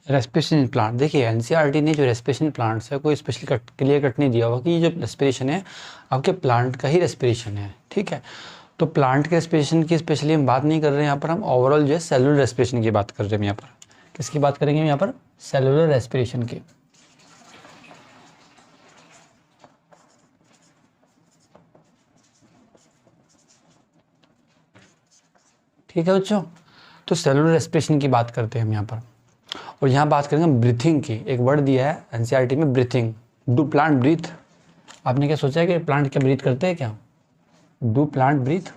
Respiration plant, देखिए NCERT ने जो रेस्पिरेशन प्लांट्स है कोई स्पेशली क्लियर कट नहीं दिया हुआ कि ये जो रेस्पिरेशन है आपके प्लांट का ही रेस्पिरेशन है, ठीक है। तो प्लांट के रेस्पिरेशन की स्पेशली हम बात नहीं कर रहे हैं यहाँ पर, हम ओवरऑल जो है सेलुलर रेस्पिरेशन की बात कर रहे हैं यहाँ पर। किसकी बात करेंगे हम यहाँ पर? सेलुलर रेस्पिरेशन की। ठीक है बच्चों, तो सेलुलर रेस्पिरेशन की बात करते हैं हम यहाँ पर। और यहाँ बात करेंगे ब्रीथिंग की। एक वर्ड दिया है एनसीईआरटी में, ब्रीथिंग। Do plant breathe? आपने क्या सोचा है कि प्लांट क्या ब्रीथ करते हैं क्या? Do plant breathe?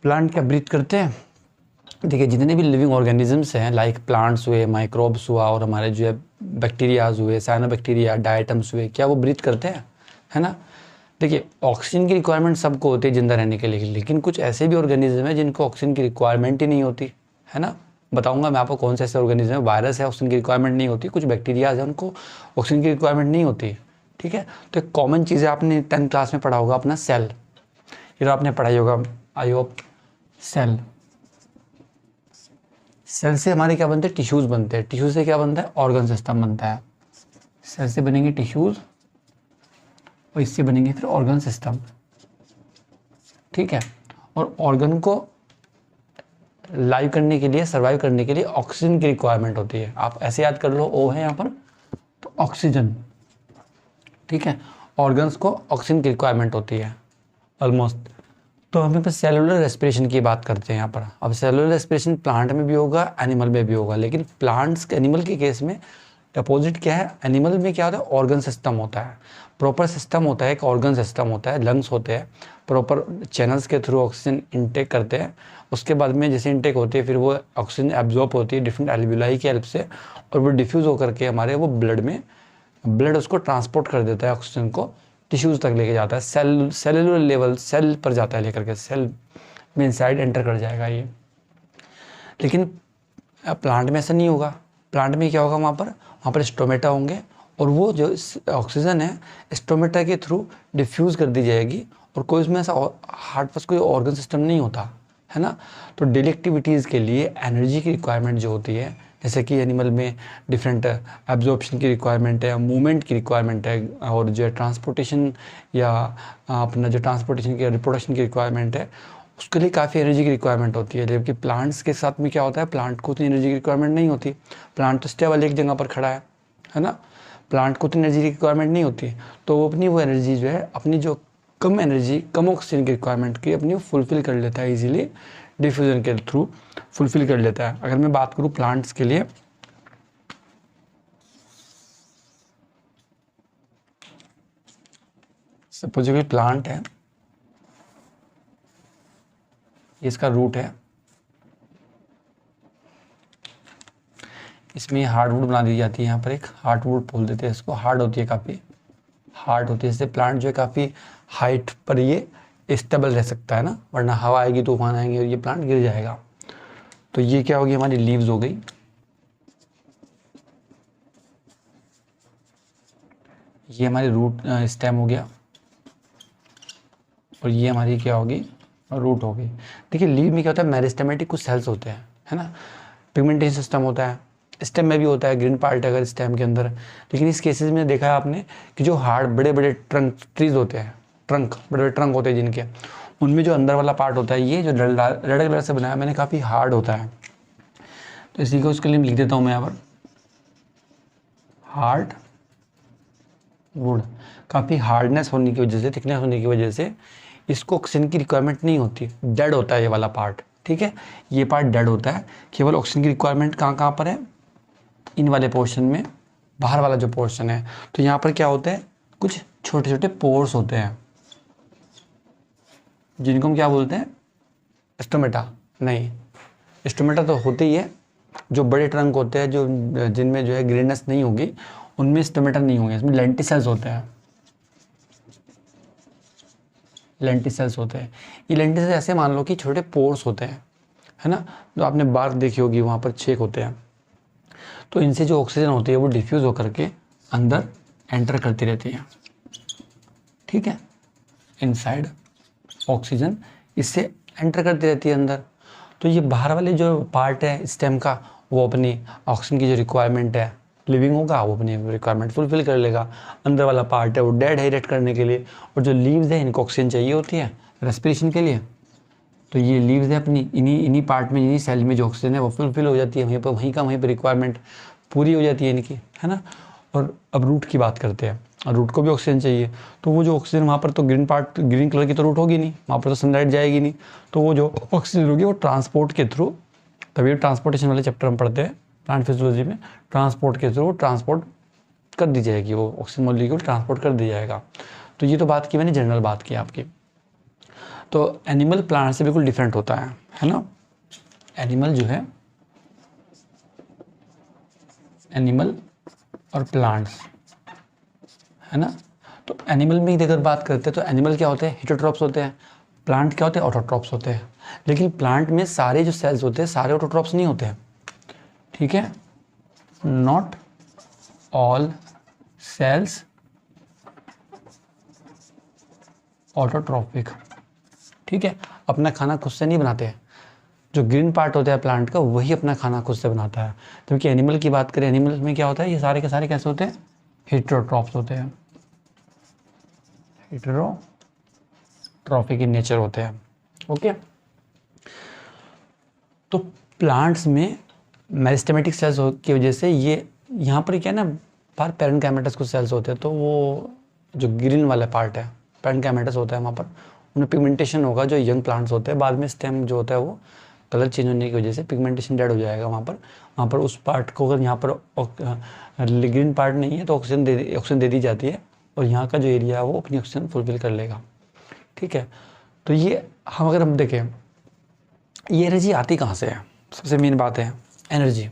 प्लांट क्या ब्रीथ करते हैं? देखिए जितने भी लिविंग ऑर्गेनिजम्स हैं, लाइक प्लांट्स हुए, माइक्रोब्स हुआ, और हमारे जो है बैक्टीरियाज हुए, साइनोबैक्टीरिया, डायटम्स हुए, क्या वो ब्रीथ करते हैं? है ना। देखिए ऑक्सीजन की रिक्वायरमेंट सबको होती है जिंदा रहने के लिए, लेकिन कुछ ऐसे भी ऑर्गेनिज्म हैं जिनको ऑक्सीजन की रिक्वायरमेंट ही नहीं होती, है ना। बताऊंगा मैं आपको कौन से ऐसे ऑर्गेनिज्म है। वायरस है, ऑक्सीजन की रिक्वायरमेंट नहीं होती। कुछ बैक्टीरियाज है, उनको ऑक्सीजन की रिक्वायरमेंट नहीं होती, ठीक है। तो एक कॉमन चीज़ है, आपने 10th क्लास में पढ़ा होगा अपना सेल, ये तो आपने पढ़ाई होगा आई होप। सेल, सेल से हमारे क्या बनते हैं? टिश्यूज बनते हैं। टिश्यू से क्या बनता है? ऑर्गन सिस्टम बनता है। सेल से बनेंगे टिश्यूज और इससे बनेंगे फिर ऑर्गन सिस्टम, ठीक है। और ऑर्गन को लाइव करने के लिए, सर्वाइव करने के लिए ऑक्सीजन की रिक्वायरमेंट होती है। आप ऐसे याद कर लो, ओ है यहाँ पर तो ऑक्सीजन, ठीक है। ऑर्गन्स को ऑक्सीजन की रिक्वायरमेंट होती है ऑलमोस्ट। तो हम बस सेलुलर रेस्पिरेशन की बात करते हैं यहाँ पर। अब सेलुलर रेस्पिरेशन प्लांट में भी होगा, एनिमल में भी होगा, लेकिन प्लांट्स एनिमल के केस में अपोजिट क्या है? एनिमल में क्या होता है? ऑर्गन सिस्टम होता है, प्रॉपर सिस्टम होता है, एक ऑर्गन सिस्टम होता है, लंग्स होते हैं, प्रॉपर चैनल्स के थ्रू ऑक्सीजन इनटेक करते हैं। उसके बाद में जैसे इनटेक होती है फिर वो ऑक्सीजन एब्जॉर्ब होती है डिफरेंट एल्वियोलाई की हेल्प से, और वो डिफ्यूज़ होकर के हमारे वो ब्लड में, ब्लड उसको ट्रांसपोर्ट कर देता है, ऑक्सीजन को टिश्यूज़ तक लेके जाता है, सेलुलर लेवल, सेल पर जाता है लेकर के, सेल में इनसाइड एंटर कर जाएगा ये। लेकिन प्लांट में ऐसा नहीं होगा। प्लांट में क्या होगा? वहाँ पर स्टोमेटा होंगे, और वो जो ऑक्सीजन है स्टोमेटा के थ्रू डिफ्यूज़ कर दी जाएगी, और कोई उसमें ऐसा हार्ट पास कोई ऑर्गन सिस्टम नहीं होता, है ना। तो डेली एक्टिविटीज़ के लिए एनर्जी की रिक्वायरमेंट जो होती है, जैसे कि एनिमल में डिफरेंट एब्जॉर्प्शन की रिक्वायरमेंट है, मूवमेंट की रिक्वायरमेंट है, और जो है ट्रांसपोर्टेशन या अपना जो ट्रांसपोर्टेशन की रिप्रोडक्शन की रिक्वायरमेंट है, उसके लिए काफ़ी एनर्जी की रिक्वायरमेंट होती है। जबकि प्लांट्स के साथ में क्या होता है? प्लांट को उतनी एनर्जी की रिक्वायरमेंट नहीं होती। प्लांट तो स्टेबल एक जगह पर खड़ा है ना। प्लांट को उतनी एनर्जी की रिक्वायरमेंट नहीं होती, तो वो अपनी वो एनर्जी जो है, अपनी जो कम एनर्जी, कम ऑक्सीजन की रिक्वायरमेंट की अपनी फुलफिल कर लेता है इजीली, डिफ्यूजन के थ्रू फुलफिल कर लेता है। अगर मैं बात करूँ प्लांट्स के लिए, सपोज कोई प्लांट है, इसका रूट है, इसमें हार्डवुड बना दी जाती है। यहाँ पर एक हार्डवुड बोल देते हैं इसको, हार्ड होती है, काफ़ी हार्ड होती है। इससे प्लांट जो है काफ़ी हाइट पर ये स्टेबल रह सकता है ना, वरना हवा आएगी, तूफान आएंगे और ये प्लांट गिर जाएगा। तो ये क्या होगी? हमारी लीव्स हो गई। ये हमारी रूट स्टेम हो गया, और ये हमारी क्या होगी? रूट हो गई। देखिए लीव में क्या होता है? मेरिस्टेमेटिक कुछ सेल्स होते हैं, है ना। पिगमेंटेशन सिस्टम होता है, स्टेम में भी होता है, ग्रीन पार्ट अगर स्टेम के अंदर। लेकिन इस केसेस में देखा है आपने कि जो हार्ड बड़े बड़े ट्रंक ट्रीज होते हैं, ट्रंक बड़े बड़े ट्रंक होते हैं जिनके, उनमें जो अंदर वाला पार्ट होता है, ये जो रेड कलर से बनाया मैंने, काफ़ी हार्ड होता है। तो इसी को उसके लिए लिख देता हूँ मैं यहाँ पर, हार्ड वुड। काफ़ी हार्डनेस होने की वजह से, थिकनेस होने की वजह से इसको ऑक्सीजन की रिक्वायरमेंट नहीं होती, डेड होता है ये वाला पार्ट, ठीक है। ये पार्ट डेड होता है। केवल ऑक्सीजन की रिक्वायरमेंट कहाँ कहाँ पर है? इन वाले पोर्शन में, बाहर वाला जो पोर्शन है। तो यहाँ पर क्या होता है? कुछ छोटे छोटे पोर्स होते हैं, जिनको हम क्या बोलते हैं? स्टोमेटा। नहीं, स्टोमेटा तो होते ही है। जो बड़े ट्रंक होते हैं, जो जिनमें जो है ग्रीननेस नहीं होगी, उनमें स्टोमेटा नहीं होंगे, इसमें लेंटिसेल्स होते हैं। लेंटिसेल्स होते हैं। ये लेंटिसेल्स ऐसे मान लो कि छोटे पोर्स होते हैं, है ना। जो आपने बार्क देखी होगी, वहाँ पर छेद होते हैं। तो इनसे जो ऑक्सीजन होती है वो डिफ्यूज़ होकर के अंदर एंटर करती रहती है, ठीक है, इनसाइड ऑक्सीजन इससे एंटर करती रहती है अंदर। तो ये बाहर वाले जो पार्ट है स्टेम का वो अपनी ऑक्सीजन की जो रिक्वायरमेंट है लिविंग होगा वो अपनी रिक्वायरमेंट फुलफिल कर लेगा। अंदर वाला पार्ट है वो डेड है रिएक्ट करने के लिए। और जो लीव्स है इनको ऑक्सीजन चाहिए होती है रेस्पिरेशन के लिए। तो ये लीव्स है अपनी इन्हीं पार्ट में इन्हीं सेल में जो ऑक्सीजन है वो फुलफिल हो जाती है वहीं पर वहीं पर रिक्वायरमेंट पूरी हो जाती है इनकी, है ना। और अब रूट की बात करते हैं। रूट को भी ऑक्सीजन चाहिए। तो वो जो ऑक्सीजन वहाँ पर तो ग्रीन कलर की तो रूट होगी नहीं, वहाँ पर तो सनलाइट जाएगी नहीं। तो वो जो ऑक्सीजन होगी वो ट्रांसपोर्ट के थ्रू, तभी ट्रांसपोर्टेशन वाले चैप्टर हम पढ़ते हैं प्लांट फिजियोलॉजी में, ट्रांसपोर्ट के थ्रू ट्रांसपोर्ट कर दी जाएगी, वो ऑक्सीजन मॉलिक्यूल ट्रांसपोर्ट कर दिया जाएगा। तो ये तो बात की मैंने, जनरल बात की आपकी। तो एनिमल प्लांट से बिल्कुल डिफरेंट होता है ना। एनिमल जो है, एनिमल और प्लांट्स, है ना। तो एनिमल में अगर बात करते हैं तो एनिमल क्या होते हैं, हेटेरोट्रॉप्स होते हैं। प्लांट क्या होते हैं, ऑटोट्रॉप्स होते हैं। लेकिन प्लांट में सारे जो सेल्स होते हैं सारे ऑटोट्रॉप्स नहीं होते हैं, ठीक है। नॉट ऑल सेल्स ऑटोट्रॉपिक, ठीक है। अपना खाना खुद से नहीं बनाते हैं। जो ग्रीन पार्ट होता है प्लांट का वही अपना खाना खुद से बनाता है। क्योंकि एनिमल की बात करें, एनिमल में क्या होता है, ये सारे के सारे कैसे होते हैं, हेटेरोट्रॉप्स होते हैं, हेटेरोट्रॉपिक इन नेचर होते हैं। ओके। तो प्लांट्स में मेरिस्टेमेटिक सेल्स की वजह से ये यहाँ पर क्या है ना, बाहर पैरेन्काइमेटस कुछ सेल्स होते हैं। तो वो जो ग्रीन वाला पार्ट है पैरेन्काइमेटस होता है, वहाँ पर उनमें पिगमेंटेशन होगा। जो यंग प्लांट्स होते हैं बाद में स्टेम जो होता है वो कलर चेंज होने की वजह से पिगमेंटेशन डेड हो जाएगा वहाँ पर उस पार्ट को, अगर यहाँ पर ग्रीन पार्ट नहीं है तो ऑक्सीजन दे दी जाती है और यहाँ का जो एरिया है वो अपनी ऑक्सीजन फुलफिल कर लेगा, ठीक है। तो ये अगर हम देखें ये एनर्जी आती कहाँ से है, सबसे मेन बात है एनर्जी,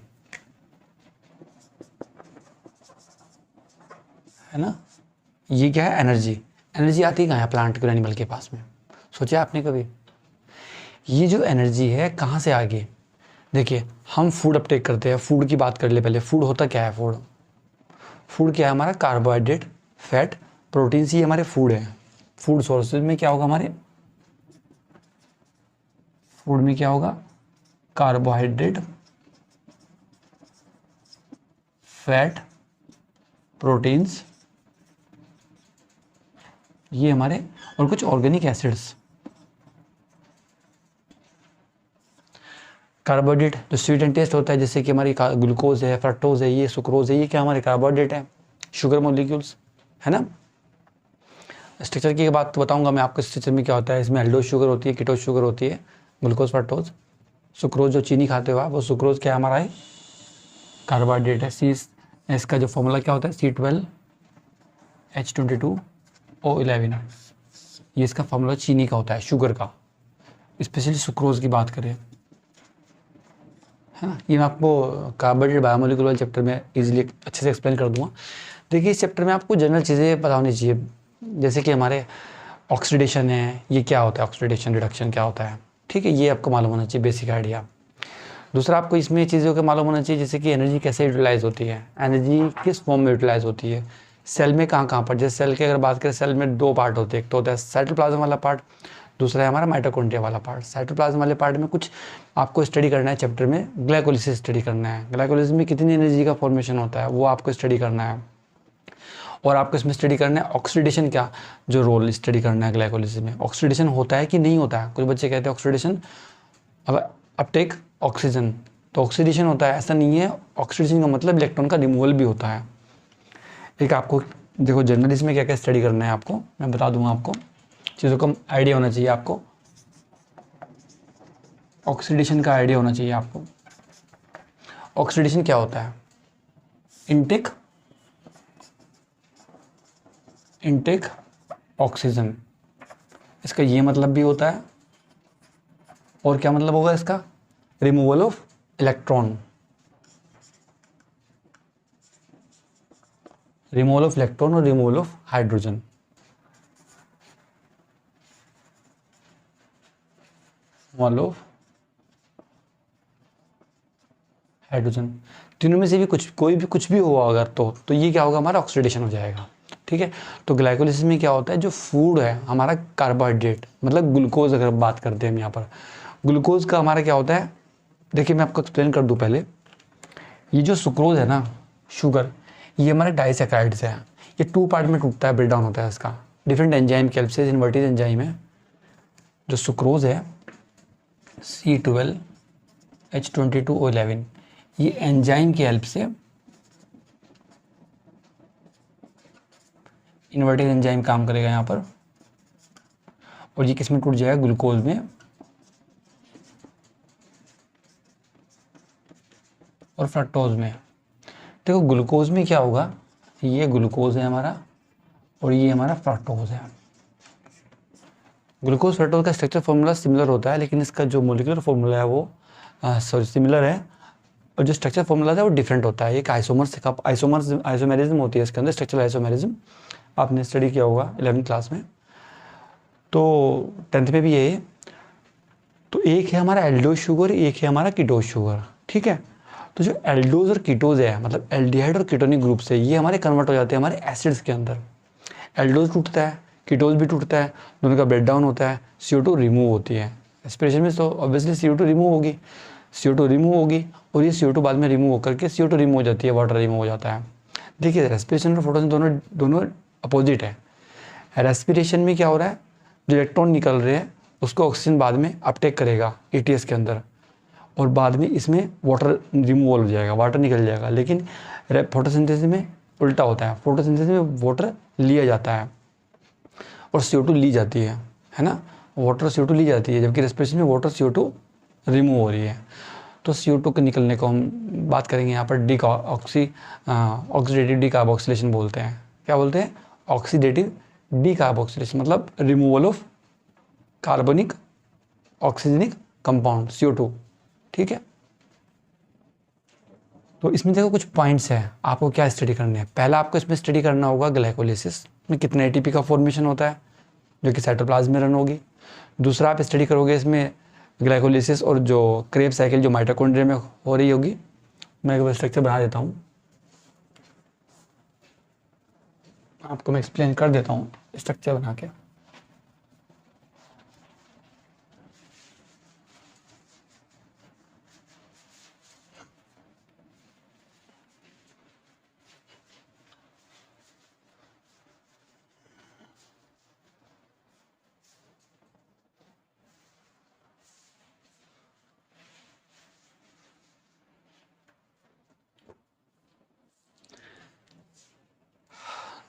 है ना। ये क्या है, एनर्जी। एनर्जी आती कहाँ है प्लांट के एनिमल के पास में, सोचा आपने कभी। ये जो एनर्जी है कहाँ से आ गई, देखिए हम फूड अपटेक करते हैं। फूड की बात कर ले पहले। फूड होता क्या है, फूड क्या है हमारा, कार्बोहाइड्रेट, फैट, प्रोटीन, ये हमारे फूड है। फूड सोर्सेज में क्या होगा हमारे, फूड में क्या होगा, कार्बोहाइड्रेट, फैट, प्रोटीन्स, ये हमारे, और कुछ ऑर्गेनिक एसिड्स। कार्बोहाइड्रेट जो स्वीट एंड टेस्ट होता है, जैसे कि हमारी ग्लूकोज है, फ्रक्टोज है, ये सुक्रोज है, ये क्या हमारे कार्बोहाइड्रेट है, शुगर मॉलिक्यूल्स, है ना। स्ट्रक्चर की बात तो बताऊंगा मैं आपको, स्ट्रक्चर में क्या होता है। इसमें एल्डोज शुगर होती है, कीटोज शुगर होती है, ग्लूकोज, फ्रक्टोज, सुक्रोज जो चीनी खाते हो आप, वो सुक्रोज क्या हमारा है, कार्बोहाइड्रेट है। इसका जो फॉर्मूला क्या होता है, C12H22O11, ये इसका फॉर्मूला चीनी का होता है, शुगर का। स्पेशली सुक्रोज की बात करें, है ना। ये मैं आपको कार्बोहाइड्रेट बायोमोलिकुलर वाले चैप्टर में इजीली अच्छे से एक्सप्लेन कर दूंगा। देखिए इस चैप्टर में आपको जनरल चीज़ें पता होनी चाहिए, जैसे कि हमारे ऑक्सीडेशन है, ये क्या होता है, ऑक्सीडेशन रिडक्शन क्या होता है, ठीक है, ये आपको मालूम होना चाहिए, बेसिक आइडिया। दूसरा आपको इसमें चीज़ों का मालूम होना चाहिए, जैसे कि एनर्जी कैसे यूटिलाइज होती है, एनर्जी किस फॉर्म में यूटिलाइज होती है, सेल में कहाँ पर। जैसे सेल की अगर बात करें, सेल में दो पार्ट होते हैं, एक तो होता है साइटोप्लाज्म वाला पार्ट, दूसरा है हमारा माइटोकॉन्ड्रिया वाला पार्ट। साइटोप्लाज्म वाले पार्ट में कुछ आपको स्टडी करना है चैप्टर में, ग्लाइकोलिसिस स्टडी करना है। ग्लाइकोलिसिस में कितनी एनर्जी का फॉर्मेशन होता है वो आपको स्टडी करना है। और आपको इसमें स्टडी करना है ऑक्सीडेशन का जो रोल स्टडी करना है ग्लाइकोलिसिस में। ऑक्सीडेशन होता है कि नहीं होता है, कुछ बच्चे कहते हैं ऑक्सीडेशन, अब अपटेक ऑक्सीजन तो ऑक्सीडेशन होता है, ऐसा नहीं है। ऑक्सीडेशन का मतलब इलेक्ट्रॉन का रिमूवल भी होता है। एक आपको देखो जनरल इसमें क्या क्या स्टडी करना है आपको मैं बता दूंगा, आपको चीज़ों का आइडिया होना चाहिए आपको, ऑक्सीडेशन का आइडिया होना चाहिए आपको। ऑक्सीडेशन क्या होता है, इनटेक ऑक्सीजन, इसका ये मतलब भी होता है। और क्या मतलब होगा इसका, removal of electron, removal of electron और removal of hydrogen. Removal of hydrogen, तीनों में से भी कुछ कोई भी कुछ भी हुआ अगर तो ये क्या होगा हमारा ऑक्सीडेशन हो जाएगा। ठीक है। तो ग्लाइकोलिसिस में क्या होता है, जो फूड है हमारा कार्बोहाइड्रेट, मतलब ग्लूकोज अगर बात करते हैं हम यहाँ पर, ग्लूकोज का हमारा क्या होता है, देखिए मैं आपको एक्सप्लेन कर दूँ पहले। ये जो सुक्रोज है ना, शुगर, ये हमारे डाइसैकाराइड्स है। ये 2 पार्ट में टूटता है, ब्रेक डाउन होता है इसका डिफरेंट एंजाइम के हेल्प से। इन्वर्टेड एंजाइम है जो सुक्रोज है, C12H22O11, ये एंजाइम की हेल्प से, इन्वर्टेड एंजाइम काम करेगा यहाँ पर, और ये किस में टूट जाएगा, ग्लूकोज में और फ्रक्टोज में। देखो ग्लूकोज में क्या होगा, ये ग्लूकोज है हमारा और ये हमारा फ्रक्टोज है। ग्लूकोज फ्रक्टोज का स्ट्रक्चर फॉर्मूला सिमिलर होता है, लेकिन इसका जो मोलिकुलर फॉर्मूला है वो सिमिलर है, और जो स्ट्रक्चर फॉर्मूला है वो डिफरेंट होता है। एक आइसोमेरिज्म होती है इसके अंदर, स्ट्रक्चरल आइसोमेरिज्म, आपने स्टडी किया होगा 11वीं क्लास में, तो 10th में भी ये है। तो एक है हमारा एल्डोज शुगर, एक है हमारा कीटोज शुगर, ठीक है। तो जो एल्डोज और कीटोज है, मतलब एल्डिहाइड और कीटोनिक ग्रुप से, ये हमारे कन्वर्ट हो जाते हैं हमारे एसिड्स के अंदर। एल्डोज टूटता है, कीटोज भी टूटता है, दोनों का ब्रेक डाउन होता है, CO2 रिमूव होती है रेस्पिरेशन में। तो ऑब्वियसली CO2 रिमूव होगी, CO2 रिमूव होगी, और ये CO2 बाद में रिमूव होकर के CO2 रिमूव हो जाती है, वाटर रिमूव हो जाता है। देखिए रेस्पिरेशन और फोटोसिंथेसिस दोनों अपोजिट है। रेस्पिरेशन में क्या हो रहा है, जो इलेक्ट्रॉन निकल रहे हैं उसको ऑक्सीजन बाद में अपटेक करेगा ETS के अंदर, और बाद में इसमें वाटर रिमूवल हो जाएगा, वाटर निकल जाएगा। लेकिन फोटोसिंथेसिस में उल्टा होता है, फोटोसिंथेसिस में वाटर लिया जाता है और CO2 ली जाती है ना, वाटर CO2 ली जाती है, जबकि रेस्पिरेशन में वाटर CO2 रिमूव हो रही है। तो CO2 के निकलने को हम बात करेंगे यहाँ पर ऑक्सीडेटिव डीकार्बोक्सिलेशन बोलते हैं। क्या बोलते हैं, ऑक्सीडेटिव डीकार्बोक्सिलेशन, मतलब रिमूवल ऑफ कार्बनिक ऑक्सीजनिक कंपाउंड CO2, ठीक है। तो इसमें देखो कुछ पॉइंट्स हैं, आपको क्या स्टडी करने हैं। पहला आपको इसमें स्टडी करना होगा ग्लाइकोलिसिस में कितने ATP का फॉर्मेशन होता है, जो कि साइटोप्लाज्म में रन होगी। दूसरा आप स्टडी करोगे इसमें ग्लाइकोलिसिस और जो क्रेब साइकिल जो माइटोकॉन्ड्रिया में हो रही होगी। मैं एक स्ट्रक्चर बना देता हूँ, आपको मैं एक्सप्लेन कर देता हूँ स्ट्रक्चर बना के।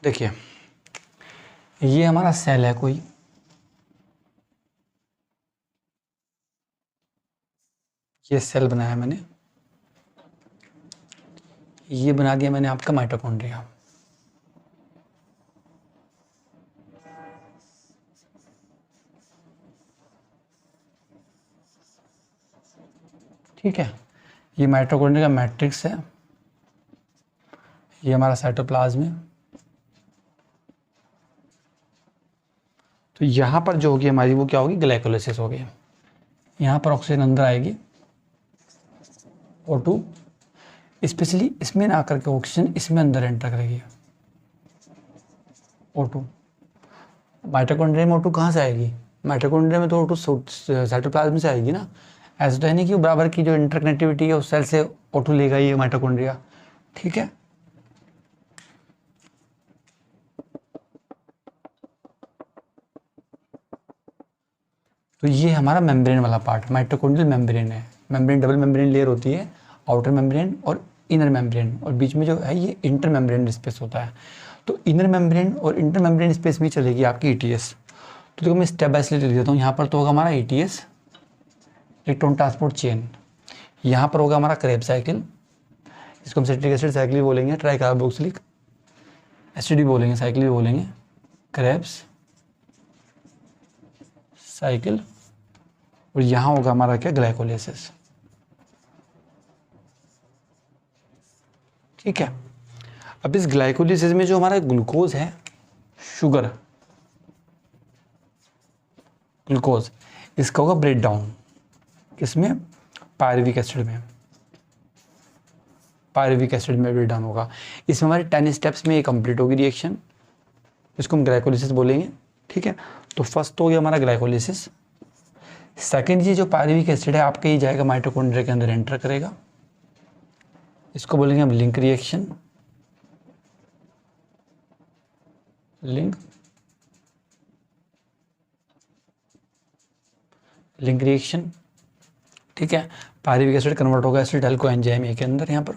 देखिए ये हमारा सेल है कोई, ये सेल बनाया मैंने, ये बना दिया मैंने आपका माइटोकॉन्ड्रिया। ठीक है, ये माइटोकॉन्ड्रिया का मैट्रिक्स है, ये हमारा साइटोप्लाज्म है। तो यहाँ पर जो होगी हमारी वो क्या होगी, ग्लाइकोलिसिस होगी। यहाँ पर ऑक्सीजन अंदर आएगी, O2, स्पेशली इसमें ना करके ऑक्सीजन इसमें अंदर एंटर करेगी, O2। माइटोकॉन्ड्रिया में O2 कहाँ से आएगी, माइटोकॉन्ड्रिया में तो O2 साइटोप्लाज्म से आएगी ना। ऐसा तो है नहीं कि बराबर की जो इंटरकनेक्टिविटी है उस सेल से O2 लेगा ये माइटोकॉन्ड्रिया, ठीक है। तो ये हमारा मेम्ब्रेन वाला पार्ट माइटोकॉन्ड्रियल मेम्ब्रेन है। मेम्ब्रेन डबल मेम्ब्रेन लेयर होती है, आउटर मेम्ब्रेन और इनर मेम्ब्रेन, और बीच में जो है ये इंटर मेम्ब्रेन स्पेस होता है। तो इनर मेम्ब्रेन और इंटर मेम्ब्रेन स्पेस में चलेगी आपकी ETS। तो देखो मैं स्टेप बाय स्टेप लिख देता हूँ। यहाँ पर तो होगा हमारा ETS, इलेक्ट्रॉन ट्रांसपोर्ट चेन। यहाँ पर होगा हमारा क्रेब साइकिल, इसको हम सिट्रिक एसिड साइकिल भी बोलेंगे, ट्राई कार्बोक्सिलिक एसिड भी बोलेंगे, साइकिल भी बोलेंगे, क्रेब्स साइकिल। और यहाँ होगा हमारा क्या, ग्लाइकोलिसिस, ठीक है। अब इस ग्लाइकोलिसिस में जो हमारा ग्लूकोज है, शुगर, ग्लूकोज, इसका होगा ब्रेक डाउन किसमें, पायरुविक एसिड में, पायरुविक एसिड में ब्रेक डाउन होगा। इसमें हमारे 10 स्टेप्स में ये कंप्लीट होगी रिएक्शन। इसको हम ग्लाइकोलिसिस बोलेंगे। ठीक है, तो फर्स्ट तो हो गया हमारा ग्लाइकोलिसिस। सेकेंड चीज जो पायरुविक एसिड है आपके ही जाएगा माइटोकॉन्ड्रिया के अंदर एंटर करेगा, इसको बोलेंगे हम लिंक रिएक्शन। Link reaction. ठीक है, पायरुविक एसिड कन्वर्ट होगा एसिटाइल कोएंजाइम ए के अंदर यहाँ पर,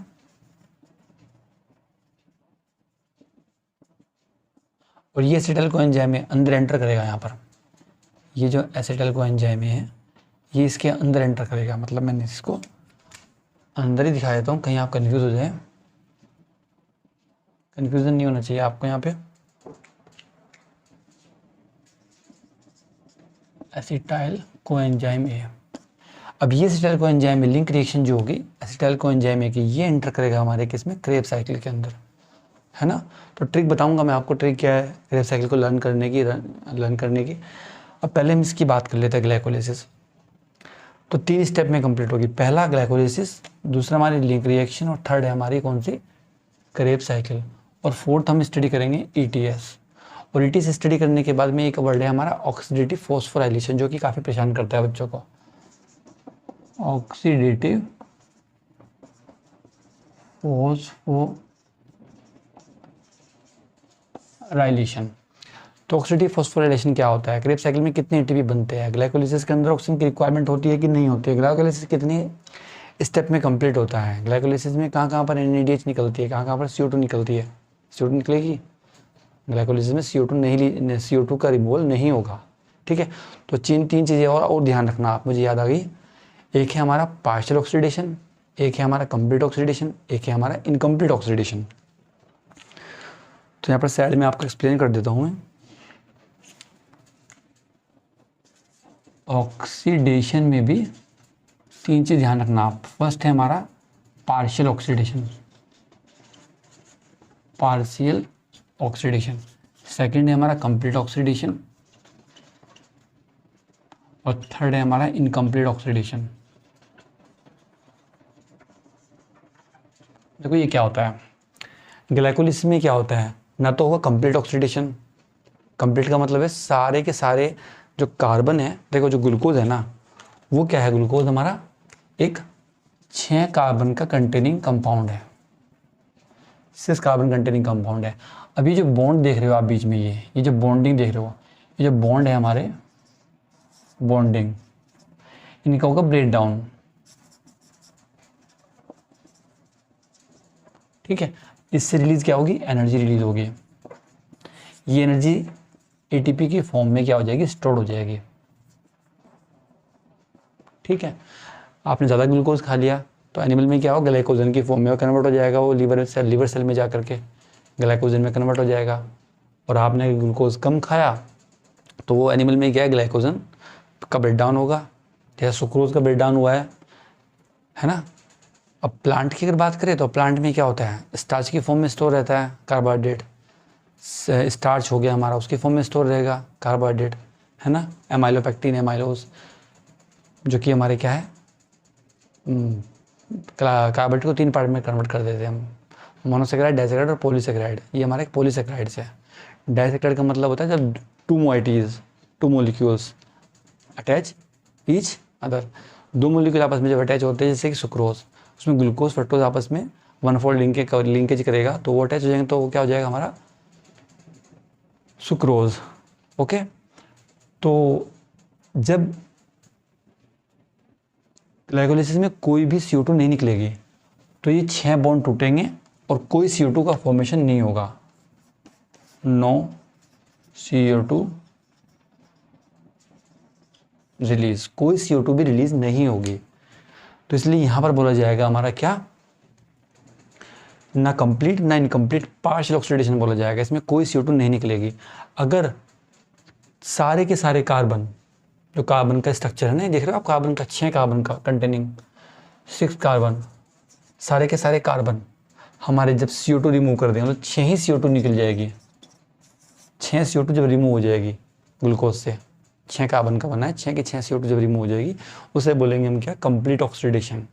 और ये एसिटाइल कोएंजाइम ए अंदर एंटर करेगा यहाँ पर। ये जो एसिटाइल कोएंजाइम ए है ये इसके अंदर एंटर करेगा, मतलब मैंने इसको अंदर ही दिखा देता हूँ कहीं आप कंफ्यूज हो जाए। कंफ्यूजन नहीं होना चाहिए आपको यहाँ पे। एसिटाइल कोएंजाइम ए, अब ये acetyl coenzyme A link reaction जो होगी एसिटाइल कोएंजाइम ए की, ये एंटर करेगा हमारे किसमें, क्रेब साइकिल के अंदर, है ना। तो ट्रिक बताऊंगा मैं आपको, ट्रिक क्या है क्रेब साइकिल को लर्न करने की। अब पहले हम इसकी बात कर लेते हैं ग्लाइकोलिसिस। तो 3 स्टेप में कंप्लीट होगी, पहला ग्लाइकोलिसिस, दूसरा हमारी लिंक रिएक्शन, और थर्ड है हमारी कौन सी, क्रेब साइकिल, और फोर्थ हम स्टडी करेंगे ईटीएस। और ईटीएस स्टडी करने के बाद में एक वर्ड है हमारा ऑक्सीडेटिव फॉस्फोराइलेशन, जो कि काफ़ी परेशान करता है बच्चों को। Oxidative phosphorylation. तो ऑक्सीडेटिव फॉस्फोराइलेशन क्या होता है, क्रेब साइकिल में कितने एटीपी बनते हैं, ग्लाइकोलिसिस के अंदर ऑक्सीजन की रिक्वायरमेंट होती है कि नहीं होती है, ग्लाइकोलिसिस कितने स्टेप में कंप्लीट होता है, ग्लाइकोलिसिस में कहाँ पर NADH निकलती है, कहाँ पर CO2 निकलती है, CO2 निकलेगी, ग्लाइकोलिसिस में CO2 का रिमूवल नहीं होगा। ठीक है, तो 3 चीज़ें और ध्यान रखना आप, मुझे याद आ गई। एक है हमारा पार्शियल ऑक्सीडेशन, एक है हमारा कंप्लीट ऑक्सीडेशन, एक है हमारा इनकम्प्लीट ऑक्सीडेशन। तो यहाँ पर साइड में आपको एक्सप्लेन कर देता हूँ मैं। ऑक्सीडेशन में भी 3 चीज ध्यान रखना आप। फर्स्ट है हमारा पार्शियल ऑक्सीडेशन, सेकंड है हमारा कंप्लीट ऑक्सीडेशन, और थर्ड है हमारा इनकम्प्लीट ऑक्सीडेशन। देखो ये क्या होता है, ग्लाइकोलिसिस में क्या होता है, ना तो होगा कंप्लीट ऑक्सीडेशन, कंप्लीट का मतलब है सारे के सारे जो कार्बन है, देखो जो ग्लूकोज है ना, वो क्या है, ग्लूकोज हमारा एक 6 कार्बन का कंटेनिंग कंपाउंड है, 6 कार्बन कंटेनिंग कंपाउंड है। अभी जो बॉन्ड देख रहे हो आप बीच में, ये जो बॉन्डिंग देख रहे हो, ये जो बॉन्ड है हमारे बॉन्डिंग, इनका होगा ब्रेक डाउन। ठीक है, इससे रिलीज क्या होगी, एनर्जी रिलीज होगी। ये एनर्जी ATP की फॉर्म में क्या हो जाएगी, स्टोर हो जाएगी। ठीक है, आपने ज़्यादा ग्लूकोज खा लिया तो एनिमल में क्या हो, ग्लाइकोजन की फॉर्म में कन्वर्ट हो जाएगा, वो लिवर सेल में जा करके ग्लाइकोजन में कन्वर्ट हो जाएगा। और आपने ग्लूकोज कम खाया तो वो एनिमल में क्या है, ग्लाइकोजन का ब्रेक डाउन होगा, जैसे सुक्रोज का ब्रेक डाउन हुआ है ना। अब प्लांट की अगर बात करें तो प्लांट में क्या होता है, स्टार्च की फॉर्म में स्टोर रहता है कार्बोहाइड्रेट, स्टार्च हो गया हमारा, उसकी फॉर्म में स्टोर रहेगा कार्बोहाइड्रेट, है ना, एमाइलोपेक्टिन, एमाइलोज, जो कि हमारे क्या है, कार्बोहाइड्रेट को 3 पार्ट में कन्वर्ट कर देते हैं हम, मोनोसेक्राइड, डाइसेक्राइड और पॉलीसेक्राइड। ये हमारा एक पॉलीसेक्राइड है। डाइसेक्राइड का मतलब होता है जब 2 मोइटीज, 2 molecules attach each other, 2 molecule आपस में जब अटैच होते हैं, जैसे कि सुक्रोज, उसमें ग्लूकोज फ्रक्टोज आपस में 1-4 लिंकेज करेगा, तो वो अटैच हो जाएंगे, तो वो क्या हो जाएगा हमारा सुक्रोज। ओके, तो जब ग्लाइकोलिसिस में कोई भी CO2 नहीं निकलेगी तो ये 6 बॉन्ड टूटेंगे और कोई CO2 का फॉर्मेशन नहीं होगा, नो CO2 रिलीज, कोई CO2 भी रिलीज नहीं होगी। तो इसलिए यहां पर बोला जाएगा हमारा क्या, ना कंप्लीट ना इनकम्प्लीट, पार्शियल ऑक्सीडेशन बोला जाएगा, इसमें कोई CO2 नहीं निकलेगी। अगर सारे के सारे कार्बन, जो कार्बन का स्ट्रक्चर है ना, देख रहे हो आप, कार्बन का 6 कार्बन का कंटेनिंग 6 कार्बन, सारे के सारे कार्बन हमारे जब CO2 रिमूव कर देंगे तो 6 ही CO2 निकल जाएगी, 6 CO2 जब रिमूव हो जाएगी ग्लूकोज से, 6 कार्बन का बना है, 6 के 6 CO2 जब रिमूव हो जाएगी, उसे बोलेंगे हम क्या, कंप्लीट ऑक्सीडेशन।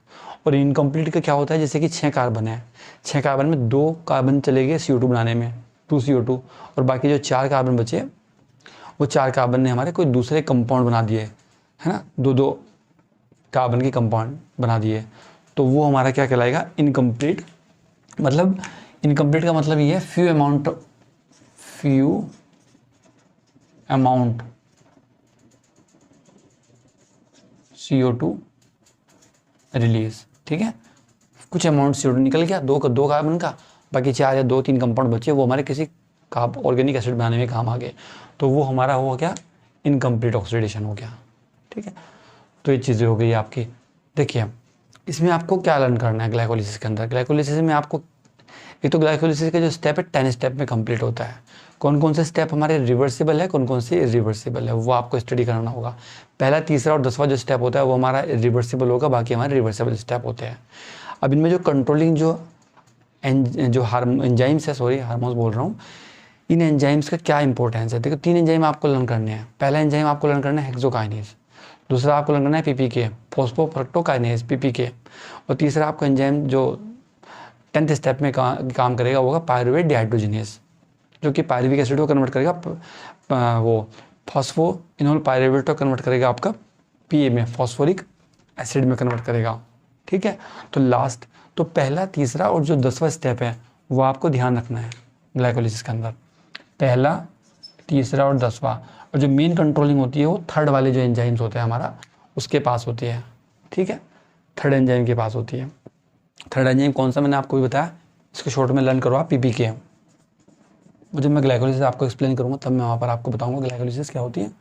और इनकम्प्लीट का क्या होता है, जैसे कि 6 कार्बन है, 6 कार्बन में 2 कार्बन चले गए CO2 बनाने में, 2CO2, और बाकी जो 4 कार्बन बचे वो 4 कार्बन ने हमारे कोई दूसरे कंपाउंड बना दिए, है ना, 2-2 कार्बन के कंपाउंड बना दिए, तो वो हमारा क्या कहलाएगा, इनकम्प्लीट। मतलब इनकम्प्लीट का मतलब ये है फ्यू अमाउंट CO2 रिलीज, ठीक है, कुछ अमाउंट CO2 निकल गया, दो कार्बन का, बाकी 4 या 2-3 कंपाउंड बचे, वो हमारे किसी ऑर्गेनिक एसिड बनाने में काम आ गए, तो वो हमारा हो गया इनकम्प्लीट ऑक्सीडेशन हो गया, ठीक है। तो ये चीज़ें हो गई आपकी। देखिए इसमें आपको क्या लर्न करना है ग्लाइकोलिसिस के अंदर। ग्लाइकोलिसिस में आपको एक तो ग्लाइकोलिसिस का जो स्टेप है 10 स्टेप में कंप्लीट होता है। कौन कौन से स्टेप हमारे रिवर्सिबल है, कौन कौन से इरिवर्सिबल है, वो आपको स्टडी करना होगा। पहला, तीसरा और 10वां जो स्टेप होता है वो हमारा रिवर्सिबल होगा, बाकी हमारे रिवर्सिबल स्टेप होते हैं। अब इनमें जो कंट्रोलिंग जो एंजाइम्स है, सॉरी हार्मोन्स बोल रहा हूँ, इन एंजाइम्स का क्या इंपॉर्टेंस है। देखो 3 एंजाइम आपको लर्न करने हैं। पहला एंजाइम आपको लर्न करना है हेक्सोकाइनेज, दूसरा आपको लर्न करना है PPK फॉस्फोफ्रक्टोकाइनेज PPK, और तीसरा आपको एंजाइम जो 10th स्टेप में काम करेगा वो होगा पायरुवेट डिहाइड्रोजिनेज, जो कि पायरुविक एसिड को कन्वर्ट करेगा वो फॉस्फोइनोल पायरुवेट को कन्वर्ट करेगा आपका PA में, फॉस्फोरिक एसिड में कन्वर्ट करेगा, ठीक है। तो लास्ट, तो पहला, तीसरा और जो 10वां स्टेप है वो आपको ध्यान रखना है ग्लाइकोलिसिस के अंदर। पहला, तीसरा और 10वां, और जो मेन कंट्रोलिंग होती है वो थर्ड वाले जो एंजाइम्स होते हैं हमारा उसके पास होती है, ठीक है, थर्ड एंजाइम के पास होती है। थर्ड एंजाइम कौन सा मैंने आपको भी बताया, इसको शॉर्ट में लर्न करो आप, PPK। जब मैं ग्लाइकोलिसिस आपको एक्सप्लेन करूँगा तब मैं वहाँ पर आपको बताऊँगा ग्लाइकोलिसिस क्या होती है।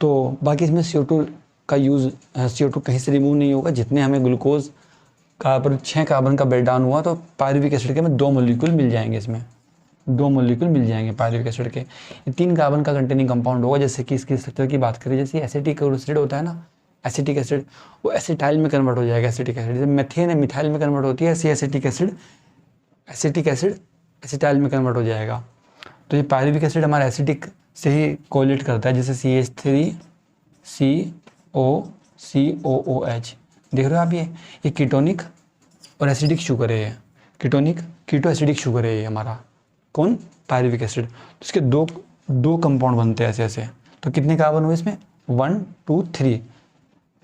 तो बाकी इसमें CO2 का यूज़, CO2 कहीं से रिमूव नहीं होगा। जितने हमें ग्लूकोज का पर 6 कार्बन का ब्रेक डाउन हुआ तो पायरुविक एसिड के में 2 मॉलिक्यूल मिल जाएंगे, इसमें 2 मॉलिक्यूल मिल जाएंगे पायरुविक एसिड के। ये 3 कार्बन का कंटेनिंग कंपाउंड होगा। जैसे कि इसकी स्ट्रक्चर की बात करें, जैसे एसिटिक एसिड होता है ना, एसिटिक एसिड वो एसिटाइल में कन्वर्ट हो जाएगा, एसिटिक एसिड। जैसे मेथेन है मिथाइल में कन्वर्ट होती है, ऐसी एसिटिक एसिड एसिटाइल में कन्वर्ट हो जाएगा। तो ये पायरुविक एसिड हमारा एसिटिक से ही कोलेट करता है, जैसे CH3COOH देख रहे हो आप, ये कीटोनिक और एसिडिक शुगर है, ये कीटो एसिडिक शुगर है ये हमारा, कौन, पायरुविक एसिड। तो इसके दो कंपाउंड बनते हैं ऐसे ऐसे। तो कितने कार्बन हुए इसमें, 1 2 3।